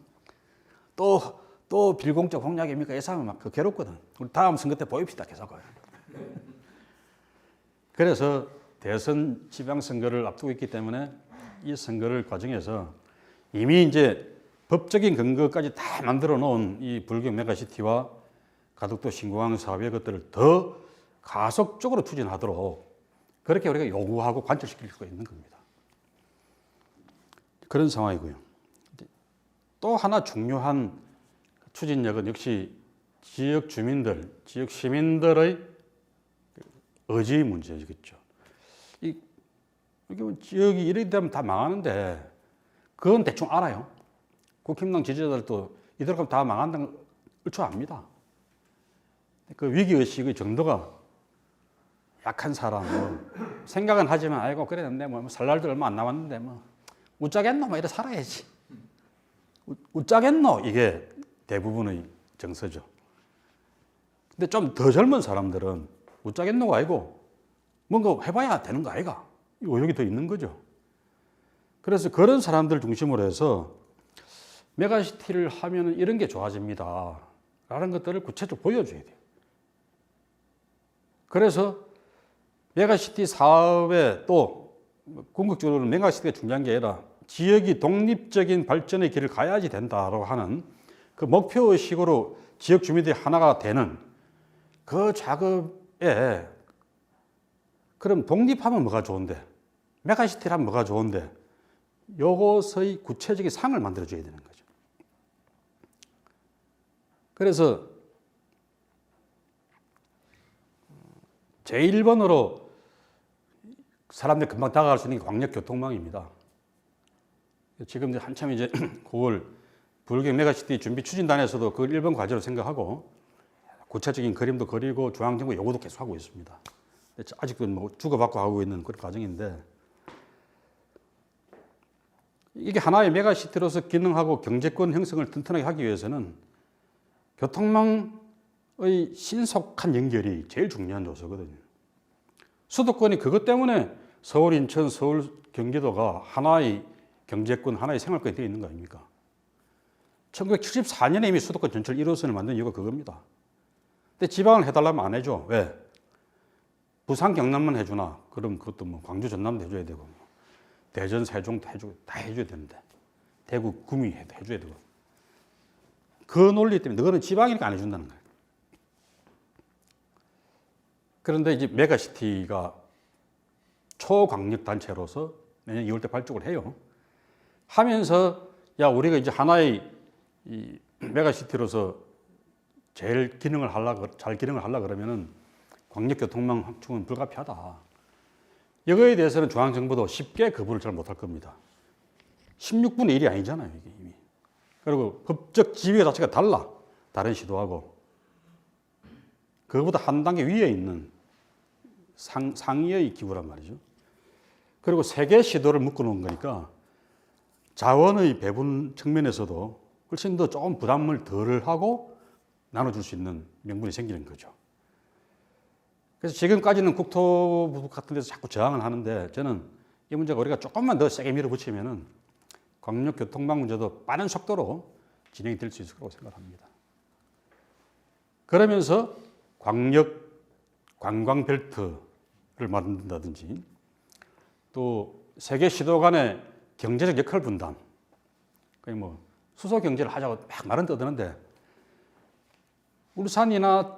또 빌공적 공약입니까? 이 사람은 막 괴롭거든. 우리 다음 선거 때 보입시다. 계속. 그래서 대선 지방선거를 앞두고 있기 때문에 이 선거를 과정에서 이미 이제 법적인 근거까지 다 만들어 놓은 이 불경 메가시티와 가덕도 신공항 사업의 것들을 더 가속적으로 추진하도록 그렇게 우리가 요구하고 관철시킬 수가 있는 겁니다. 그런 상황이고요. 또 하나 중요한 추진력은 역시 지역 주민들, 지역 시민들의 의지 문제겠죠. 이게 지역이 이렇게 되면 다 망하는데 그건 대충 알아요. 국힘당 지지자들도 이대로 가면 다 망한다는 걸 얼추 압니다. 그 위기의식의 정도가 약한 사람은 생각은 하지만 아이고 그랬는데 뭐 살 날도 얼마 안 남았는데 뭐 웃자겠노 뭐 이래 살아야지. 웃자겠노 이게 대부분의 정서죠. 근데 좀 더 젊은 사람들은 웃자겠노가 아니고 뭔가 해봐야 되는 거 아이가? 의욕이 더 있는 거죠. 그래서 그런 사람들 중심으로 해서 메가시티를 하면 이런 게 좋아집니다. 라는 것들을 구체적으로 보여줘야 돼요. 그래서 메가시티 사업에 또 궁극적으로 메가시티가 중요한 게 아니라 지역이 독립적인 발전의 길을 가야지 된다라고 하는 그 목표의식으로 지역 주민들이 하나가 되는 그 작업에 그럼 독립하면 뭐가 좋은데 메가시티를 하면 뭐가 좋은데 요것의 구체적인 상을 만들어줘야 되는 거죠. 그래서 제1번으로 사람들이 금방 다가갈 수 있는 게 광역교통망입니다. 지금 한참 이제 9월 불경 메가시티 준비 추진단에서도 그걸 1번 과제로 생각하고 구체적인 그림도 그리고 중앙정부 요구도 계속하고 있습니다. 아직도 뭐 주고받고 하고 있는 그런 과정인데 이게 하나의 메가시티로서 기능하고 경제권 형성을 튼튼하게 하기 위해서는 교통망의 신속한 연결이 제일 중요한 요소거든요. 수도권이 그것 때문에 서울, 인천, 서울, 경기도가 하나의 경제권, 하나의 생활권이 되어 있는 거 아닙니까? 1974년에 이미 수도권 전철 1호선을 만든 이유가 그겁니다. 근데 지방을 해달라면 안 해줘. 왜? 부산, 경남만 해주나? 그럼 그것도 뭐 광주, 전남도 해줘야 되고, 대전, 세종도 다 해줘야 되는데, 대구, 구미 해줘야 되고. 그 논리 때문에 너는 지방이니까 안 해준다는 거예요. 그런데 이제 메가시티가 초광역단체로서 내년 2월 때 발족을 해요. 하면서 야 우리가 이제 하나의 이 메가시티로서 제일 잘 기능을 하려 그러면은 광역교통망 확충은 불가피하다. 이거에 대해서는 중앙정부도 쉽게 거부를 잘 못할 겁니다. 16분의 1이 아니잖아요, 이게 이미. 그리고 법적 지위 자체가 달라. 다른 시도하고. 그거보다 한 단계 위에 있는 상위의 기구란 말이죠. 그리고 세 개 시도를 묶어놓은 거니까 자원의 배분 측면에서도 훨씬 더 조금 부담을 덜 하고 나눠줄 수 있는 명분이 생기는 거죠. 그래서 지금까지는 국토부 같은 데서 자꾸 저항을 하는데 저는 이 문제가 우리가 조금만 더 세게 밀어붙이면은 광역교통망 문제도 빠른 속도로 진행이 될 수 있을 거라고 생각합니다. 그러면서 관광벨트를 만든다든지 또 세계 시도 간의 경제적 역할 분담, 그러니까 뭐 수소 경제를 하자고 막 말은 떠드는데 울산이나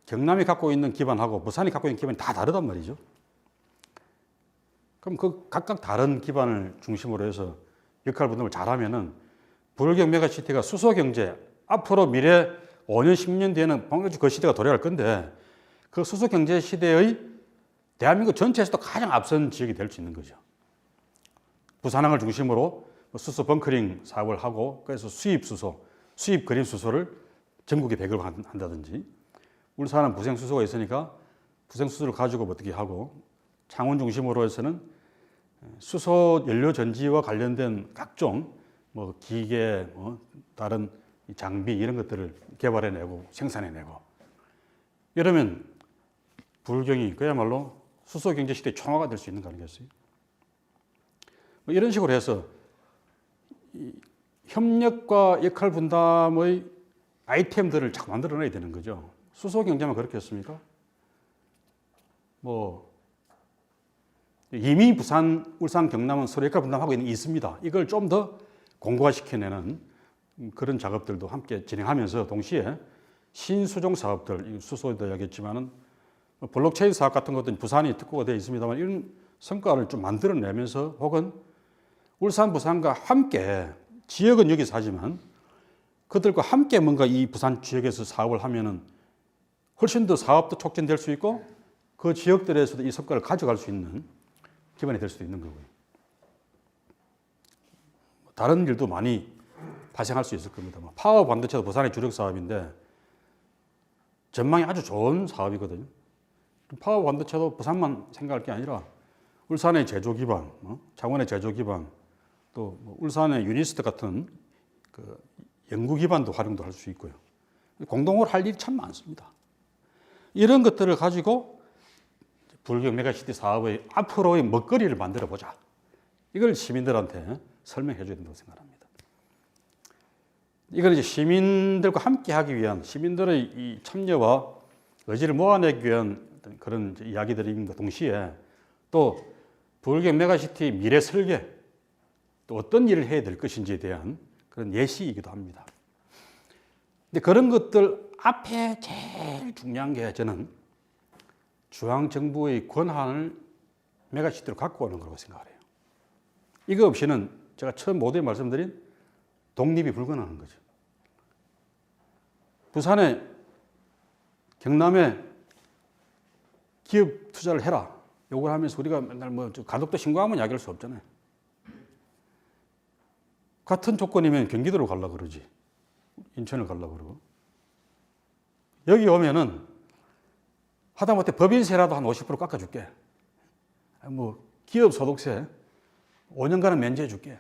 경남이 갖고 있는 기반하고 부산이 갖고 있는 기반이 다 다르단 말이죠. 그럼 그 각각 다른 기반을 중심으로 해서 역할 분담을 잘하면은 불경 메가시티가 수소 경제 앞으로 미래 5년, 10년 뒤에는 본격적으로 그 시대가 도래할 건데 그 수소 경제 시대의 대한민국 전체에서도 가장 앞선 지역이 될 수 있는 거죠. 부산항을 중심으로 수소 벙커링 사업을 하고 그래서 수입 그린 수소를 전국에 배급을 한다든지 울산은 부생 수소가 있으니까 부생 수소를 가지고 어떻게 하고 창원 중심으로 해서는 수소 연료 전지와 관련된 각종 뭐 기계, 다른 장비 이런 것들을 개발해내고 생산해내고 이러면 불경이 그야말로 수소경제시대의 총화가 될 수 있는 거 아니겠어요? 뭐 이런 식으로 해서 이 협력과 역할 분담의 아이템들을 자꾸 만들어내야 되는 거죠. 수소경제만 그렇게 했습니까? 뭐 이미 부산, 울산, 경남은 서로 역할 분담하고 있습니다. 이걸 좀 더 공고화시켜내는 그런 작업들도 함께 진행하면서 동시에 신수종 사업들, 수소에도 이야기했지만은 블록체인 사업 같은 것들은 부산이 특구가 되어 있습니다만 이런 성과를 좀 만들어내면서 혹은 울산, 부산과 함께 지역은 여기서 하지만 그들과 함께 뭔가 이 부산 지역에서 사업을 하면은 훨씬 더 사업도 촉진될 수 있고 그 지역들에서도 이 성과를 가져갈 수 있는 기반이 될 수도 있는 거고요. 다른 일도 많이 발생할 수 있을 겁니다. 파워 반도체도 부산의 주력 사업인데 전망이 아주 좋은 사업이거든요. 파워 반도체도 부산만 생각할 게 아니라 울산의 제조 기반, 창원의 제조 기반, 또 울산의 유니스트 같은 그 연구 기반도 활용도 할 수 있고요. 공동으로 할 일이 참 많습니다. 이런 것들을 가지고 불경 메가시티 사업의 앞으로의 먹거리를 만들어 보자. 이걸 시민들한테 설명해 줘야 된다고 생각합니다. 이걸 이제 시민들과 함께 하기 위한 시민들의 이 참여와 의지를 모아내기 위한 그런 이야기들인 것 동시에 또 불경 메가시티 미래 설계 또 어떤 일을 해야 될 것인지에 대한 그런 예시이기도 합니다. 근데 그런 것들 앞에 제일 중요한 게 저는 중앙정부의 권한을 메가시티로 갖고 오는 거라고 생각을 해요. 이거 없이는 제가 처음 모두에 말씀드린 독립이 불가능한 거죠. 부산에 경남에 기업 투자를 해라. 요걸 하면서 우리가 맨날 뭐 가덕도 신고하면 이야기할 수 없잖아요. 같은 조건이면 경기도로 가려고 그러지. 인천을 가려고 그러고. 여기 오면은 하다못해 법인세라도 한 50% 깎아줄게. 뭐 기업 소득세 5년간은 면제해 줄게.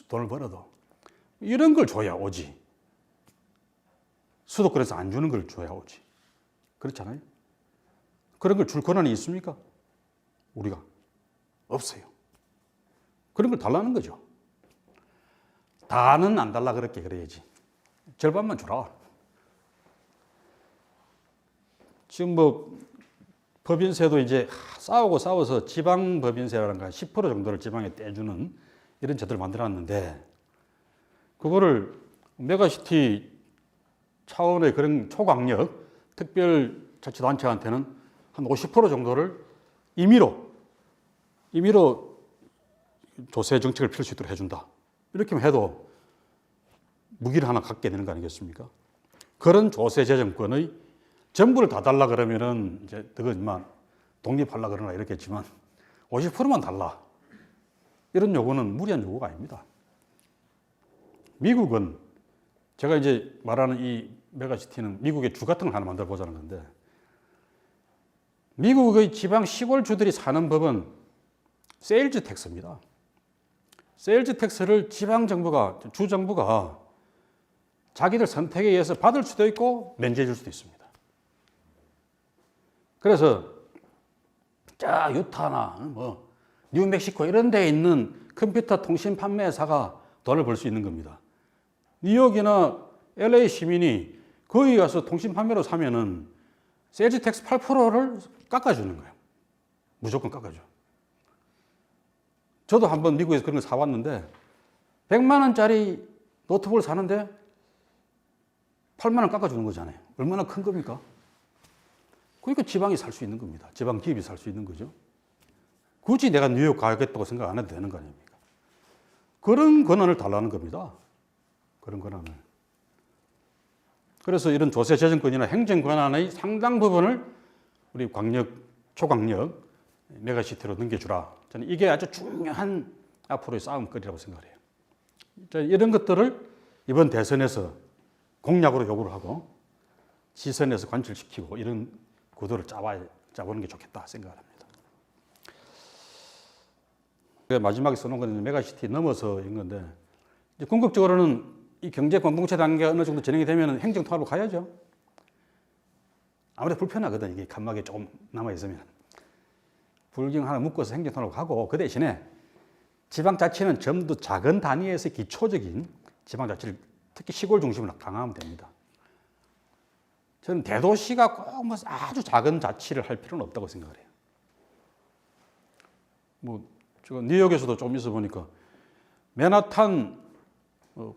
돈을 벌어도. 이런 걸 줘야 오지. 수도권에서 안 주는 걸 줘야 오지. 그렇잖아요. 그런 걸 줄 권한이 있습니까? 우리가. 없어요. 그런 걸 달라는 거죠. 다는 안 달라 그렇게 그래야지. 절반만 주라. 지금 뭐 법인세도 이제 싸워서 지방 법인세라든가 10% 정도를 지방에 떼주는 이런 제도를 만들어놨는데 그거를 메가시티 차원의 그런 초강력 특별자치단체한테는 한 50% 정도를 임의로 조세 정책을 펼 수 있도록 해준다. 이렇게만 해도 무기를 하나 갖게 되는 거 아니겠습니까? 그런 조세 재정권의 전부를 다 달라 그러면은 이제 그거지만 독립하려 그러나 이렇겠지만 50%만 달라. 이런 요구는 무리한 요구가 아닙니다. 미국은 제가 이제 말하는 이 메가시티는 미국의 주 같은 걸 하나 만들어 보자는 건데 미국의 지방 시골주들이 사는 법은 세일즈 텍스입니다. 세일즈 텍스를 지방 정부가 주 정부가 자기들 선택에 의해서 받을 수도 있고 면제해 줄 수도 있습니다. 그래서 자 유타나 뭐 뉴멕시코 이런 데에 있는 컴퓨터 통신 판매사가 돈을 벌 수 있는 겁니다. 뉴욕이나 LA 시민이 거기 가서 통신 판매로 사면은 세일즈 텍스 8%를 깎아주는 거예요. 무조건 깎아줘. 저도 한번 미국에서 그런 걸 사왔는데 100만 원짜리 노트북을 사는데 8만 원 깎아주는 거잖아요. 얼마나 큰 겁니까? 그러니까 지방이 살 수 있는 겁니다. 지방 기업이 살 수 있는 거죠. 굳이 내가 뉴욕 가야겠다고 생각 안 해도 되는 거 아닙니까? 그런 권한을 달라는 겁니다. 그런 권한을. 그래서 이런 조세 재정권이나 행정 권한의 상당 부분을 우리 광역, 초광역, 메가시티로 넘겨주라. 저는 이게 아주 중요한 앞으로의 싸움거리라고 생각해요. 이런 것들을 이번 대선에서 공약으로 요구를 하고 시선에서 관철시키고 이런 구도를 짜보는 게 좋겠다 생각합니다. 마지막에 써놓은 건 메가시티 넘어서 인 건데 이제 궁극적으로는 이 경제 공동체 단계가 어느 정도 진행이 되면 행정 통합으로 가야죠. 아무래도 불편하거든. 이게 칸막이 조금 남아있으면. 불경 하나 묶어서 행정통합을 하고 그 대신에 지방자치는 좀 더 작은 단위에서 기초적인 지방자치를 특히 시골 중심으로 강화하면 됩니다. 저는 대도시가 꼭 뭐 아주 작은 자치를 할 필요는 없다고 생각을 해요. 뭐, 제가 뉴욕에서도 좀 있어 보니까 맨하탄,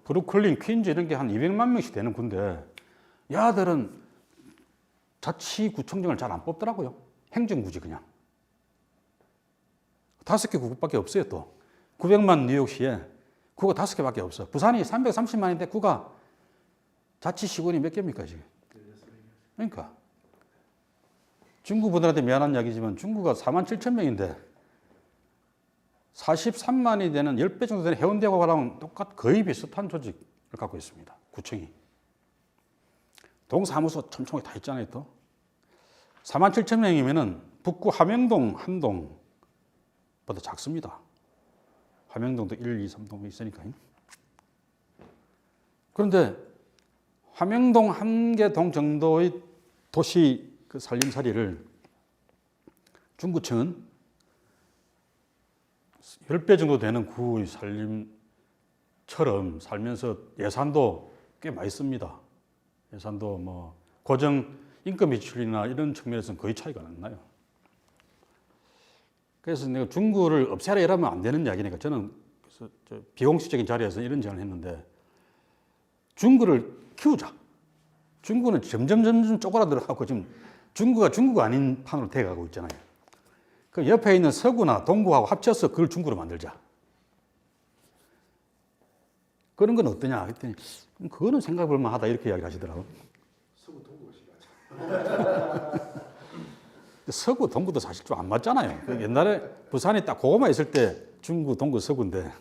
브루클린, 퀸즈 이런 게 한 200만 명씩 되는 군데 야들은 자치구청장을 잘 안 뽑더라고요. 행정구지 그냥. 5개 구밖에 없어요 또. 900만 뉴욕시에 구가 5개밖에 없어. 부산이 330만인데 구가 자치시군이 몇 개입니까 지금? 그러니까 중구 분들한테 미안한 이야기지만 중구가 4만 7천 명인데 43만이 되는 10배 정도 되는 해운대하고랑 거의 비슷한 조직을 갖고 있습니다. 구청이. 동사무소 촘촘하게 다 있잖아요 또. 4만 7천 명이면은 북구 함영동 한동보다 작습니다. 함영동도 1, 2, 3동 있으니까요. 그런데 함영동 한 개 동 정도의 도시 그 살림살이를 중구청은 10배 정도 되는 구의 살림처럼 살면서 예산도 꽤 많이 씁니다. 예산도 뭐 고정 인건 비출이나 이런 측면에서는 거의 차이가 안 나요. 그래서 내가 중구를 없애라 이러면 안 되는 이야기니까 저는 비공식적인 자리에서 이런 제안을 했는데 중구를 키우자. 중구는 점점 쪼그라들어가고 지금 중구가 아닌 판으로 돼가고 있잖아요. 그 옆에 있는 서구나 동구하고 합쳐서 그걸 중구로 만들자. 그런 건 어떠냐 했더니 그거는 생각해볼 만하다 이렇게 이야기를 하시더라고요. 서구 동구가 심하죠. 서구 동구도 사실 좀 안 맞잖아요. 옛날에 부산이 딱 그거만 있을 때 중구 동구 서구인데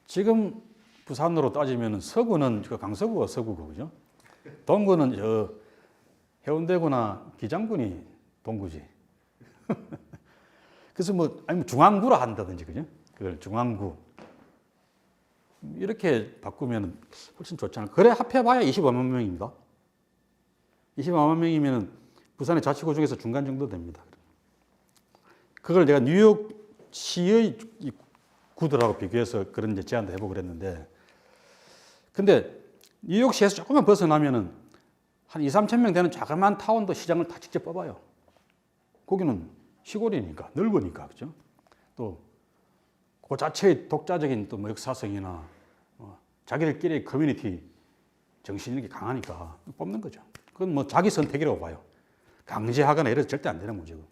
지금 부산으로 따지면 서구는 강서구가 서구고 그죠? 동구는 저 해운대구나 기장군이 동구지. 그래서 뭐 아니면 중앙구라 한다든지 그죠? 그걸 중앙구 이렇게 바꾸면 훨씬 좋잖아요. 그래 합해봐야 25만 명입니다. 25만 명이면 부산의 자치구 중에서 중간 정도 됩니다. 그걸 내가 뉴욕시의 구들하고 비교해서 그런 이제 제안도 해보고 그랬는데, 근데 뉴욕시에서 조금만 벗어나면은 한 2, 3천 명 되는 자그마한 타운도 시장을 다 직접 뽑아요. 거기는 시골이니까, 넓으니까, 그죠? 또, 그 자체의 독자적인 또 뭐 역사성이나 자기들끼리의 커뮤니티 정신이 이렇게 강하니까 뽑는 거죠. 그건 뭐 자기 선택이라고 봐요. 강제하거나 이래서 절대 안 되는 문제고.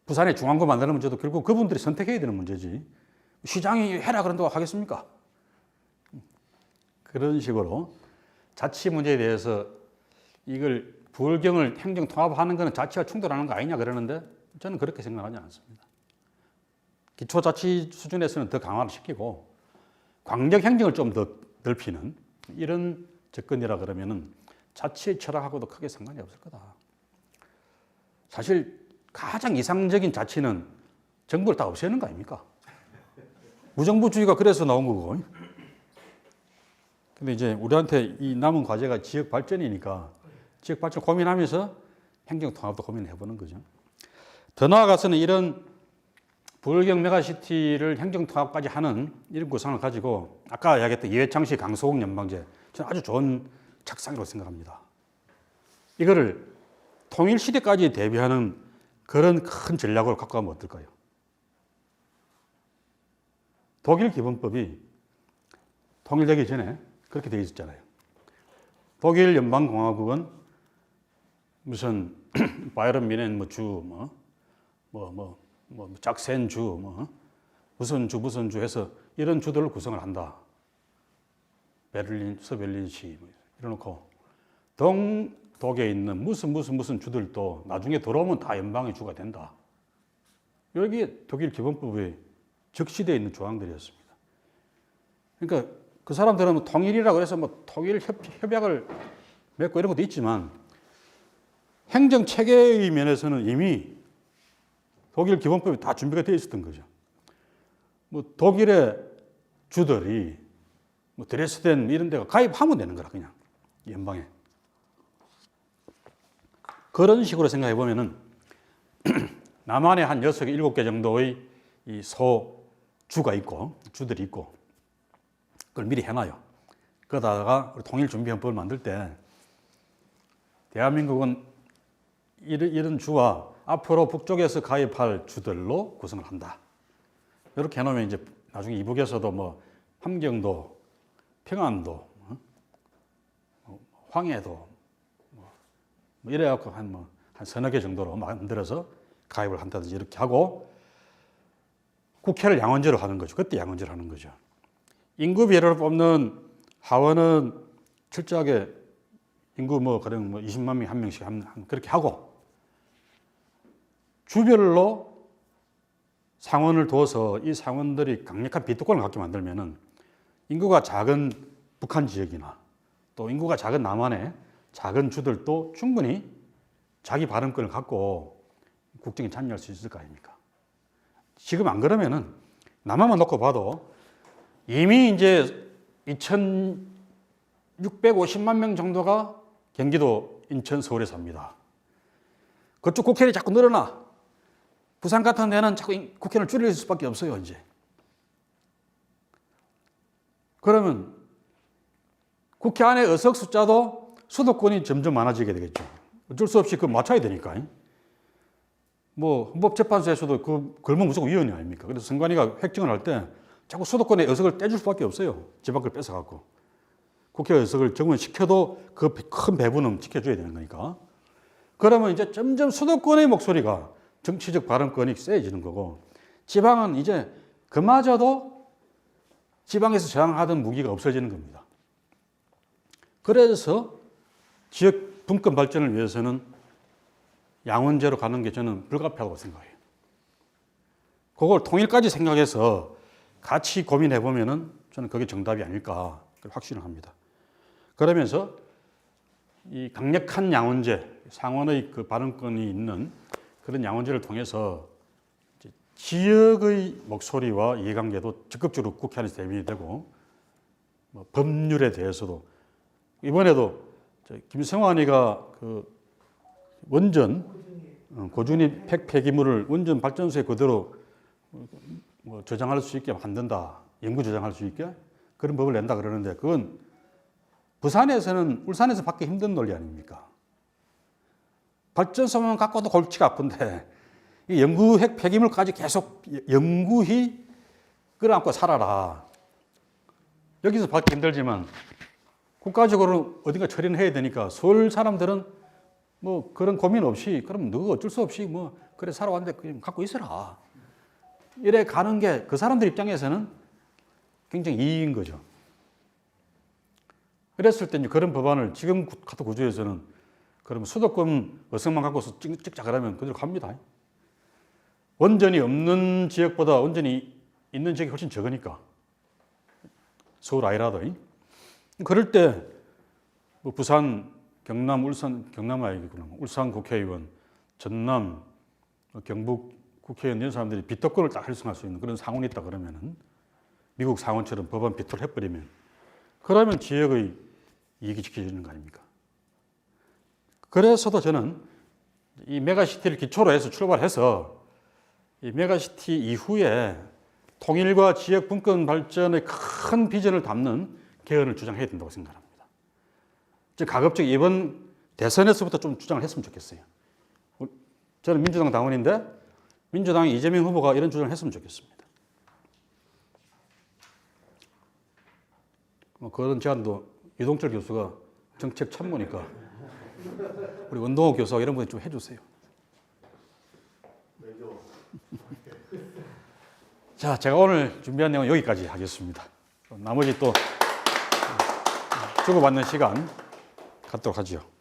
부산에 중앙구 만드는 문제도 결국 그분들이 선택해야 되는 문제지. 시장이 해라 그런다고 하겠습니까? 그런 식으로 자치 문제에 대해서 이걸 부울경을 행정 통합하는 것은 자치와 충돌하는 거 아니냐 그러는데 저는 그렇게 생각하지 않습니다. 기초자치 수준에서는 더 강화를 시키고 광역 행정을 좀 더 넓히는 이런 접근이라 그러면은 자치의 철학하고도 크게 상관이 없을 거다. 사실 가장 이상적인 자치는 정부를 다 없애는 거 아닙니까? 무정부주의가 그래서 나온 거고. 근데 이제 우리한테 이 남은 과제가 지역 발전이니까 지역 발전 고민하면서 행정 통합도 고민을 해보는 거죠. 더 나아가서는 이런 부울경 메가시티를 행정 통합까지 하는 이런 구상을 가지고 아까 이야기했던 이회창시 강서공 연방제 저는 아주 좋은 착상이라고 생각합니다. 이거를 통일 시대까지 대비하는 그런 큰 전략을 갖고 가면 어떨까요? 독일 기본법이 통일되기 전에 그렇게 되어 있었잖아요. 독일 연방공화국은 무슨 바이런 미넨 짝센 주 무슨 주 해서 이런 주들을 구성을 한다. 베를린, 서베를린시 이래놓고 동독에 있는 무슨 주들도 나중에 들어오면 다 연방의 주가 된다. 여기 독일 기본법에 적시되어 있는 조항들이었습니다. 그러니까 그 사람들은 뭐 통일이라고 해서 뭐 통일 협약을 맺고 이런 것도 있지만 행정 체계의 면에서는 이미 독일 기본법이 다 준비가 되어 있었던 거죠. 뭐 독일의 주들이 뭐 드레스덴 이런 데가 가입하면 되는 거라 그냥 연방에. 그런 식으로 생각해 보면은 남한에 한 6개, 7개 정도의 이 소주가 있고 주들이 있고 그걸 미리 해놔요. 그러다가 우리 통일준비헌법을 만들 때 대한민국은 이런 주와 앞으로 북쪽에서 가입할 주들로 구성을 한다. 이렇게 해놓으면 이제 나중에 이북에서도 뭐 함경도, 평안도, 황해도 뭐 이래갖고 한 서너 개 정도로 만들어서 가입을 한다든지 이렇게 하고 국회를 양원제로 하는 거죠. 그때 양원제로 하는 거죠. 인구 비례를 뽑는 하원은 철저하게 인구 그런 20만 명 한 명씩 그렇게 하고 주별로 상원을 둬서 이 상원들이 강력한 비토권을 갖게 만들면은 인구가 작은 북한 지역이나 또 인구가 작은 남한의 작은 주들도 충분히 자기 발언권을 갖고 국정에 참여할 수 있을 거 아닙니까? 지금 안 그러면은 남한만 놓고 봐도 이미 이제 2,650만 명 정도가 경기도, 인천, 서울에 삽니다. 그쪽 국회를 자꾸 늘어나. 부산 같은 데는 자꾸 국회를 줄일 수밖에 없어요, 이제. 그러면 국회 안에 의석 숫자도 수도권이 점점 많아지게 되겠죠. 어쩔 수 없이 맞춰야 되니까. 헌법재판소에서도 그러면 무조건 위헌이 아닙니까? 그래서 선관위가 획정을 할 때 자꾸 수도권의 의석을 떼줄 수밖에 없어요. 집 밖을 뺏어갖고. 국회 의석을 정원시켜도 그 큰 배분은 지켜줘야 되는 거니까. 그러면 이제 점점 수도권의 목소리가 정치적 발언권이 세지는 거고 지방은 이제 그마저도 지방에서 저항하던 무기가 없어지는 겁니다. 그래서 지역 분권 발전을 위해서는 양원제로 가는 게 저는 불가피하다고 생각해요. 그걸 통일까지 생각해서 같이 고민해 보면은 저는 그게 정답이 아닐까 확신을 합니다. 그러면서 이 강력한 양원제, 상원의 그 발언권이 있는 그런 양원제를 통해서 지역의 목소리와 이해관계도 적극적으로 국회 안에서 대변이 되고 법률에 대해서도 이번에도 김성환이가 그 원전 고준위 폐기물을 원전 발전소에 그대로 저장할 수 있게 만든다. 연구 저장할 수 있게 그런 법을 낸다 그러는데 그건 부산에서는 울산에서 받기 힘든 논리 아닙니까? 발전소만 갖고도 골치가 아픈데 이 연구 핵 폐기물까지 계속 영구히 끌어안고 살아라. 여기서 받기 힘들지만 국가적으로 어딘가 처리는 해야 되니까 서울 사람들은 그런 고민 없이 그럼 너 어쩔 수 없이 그래 살아왔는데 그냥 갖고 있어라. 이래 가는 게 그 사람들 입장에서는 굉장히 이익인 거죠. 그랬을 때 그런 법안을 지금 같은 구조에서는 그러면 수도권 의석만 갖고서 찍자 그러면 그대로 갑니다. 원전이 없는 지역보다 원전이 있는 지역이 훨씬 적으니까. 서울 아니라도. 그럴 때 부산, 경남, 울산, 경남 아니구나. 울산 국회의원, 전남, 경북 국회의원 이런 사람들이 비토권을 딱 활성화할 수 있는 그런 상원이 있다 그러면은 미국 상원처럼 법안 비토를 해버리면 그러면 지역의 이익이 지켜지는 거 아닙니까? 그래서도 저는 이 메가시티를 기초로 해서 출발해서 이 메가시티 이후에 통일과 지역 분권 발전의 큰 비전을 담는 개헌을 주장해야 된다고 생각합니다. 가급적 이번 대선에서부터 좀 주장을 했으면 좋겠어요. 저는 민주당 당원인데 민주당의 이재명 후보가 이런 주장을 했으면 좋겠습니다. 그런 제안도 유동철 교수가 정책 참모니까 우리 원동호 교수가 이런 분이 좀 해주세요. 자, 제가 오늘 준비한 내용은 여기까지 하겠습니다. 나머지 또 주고받는 시간 갖도록 하죠.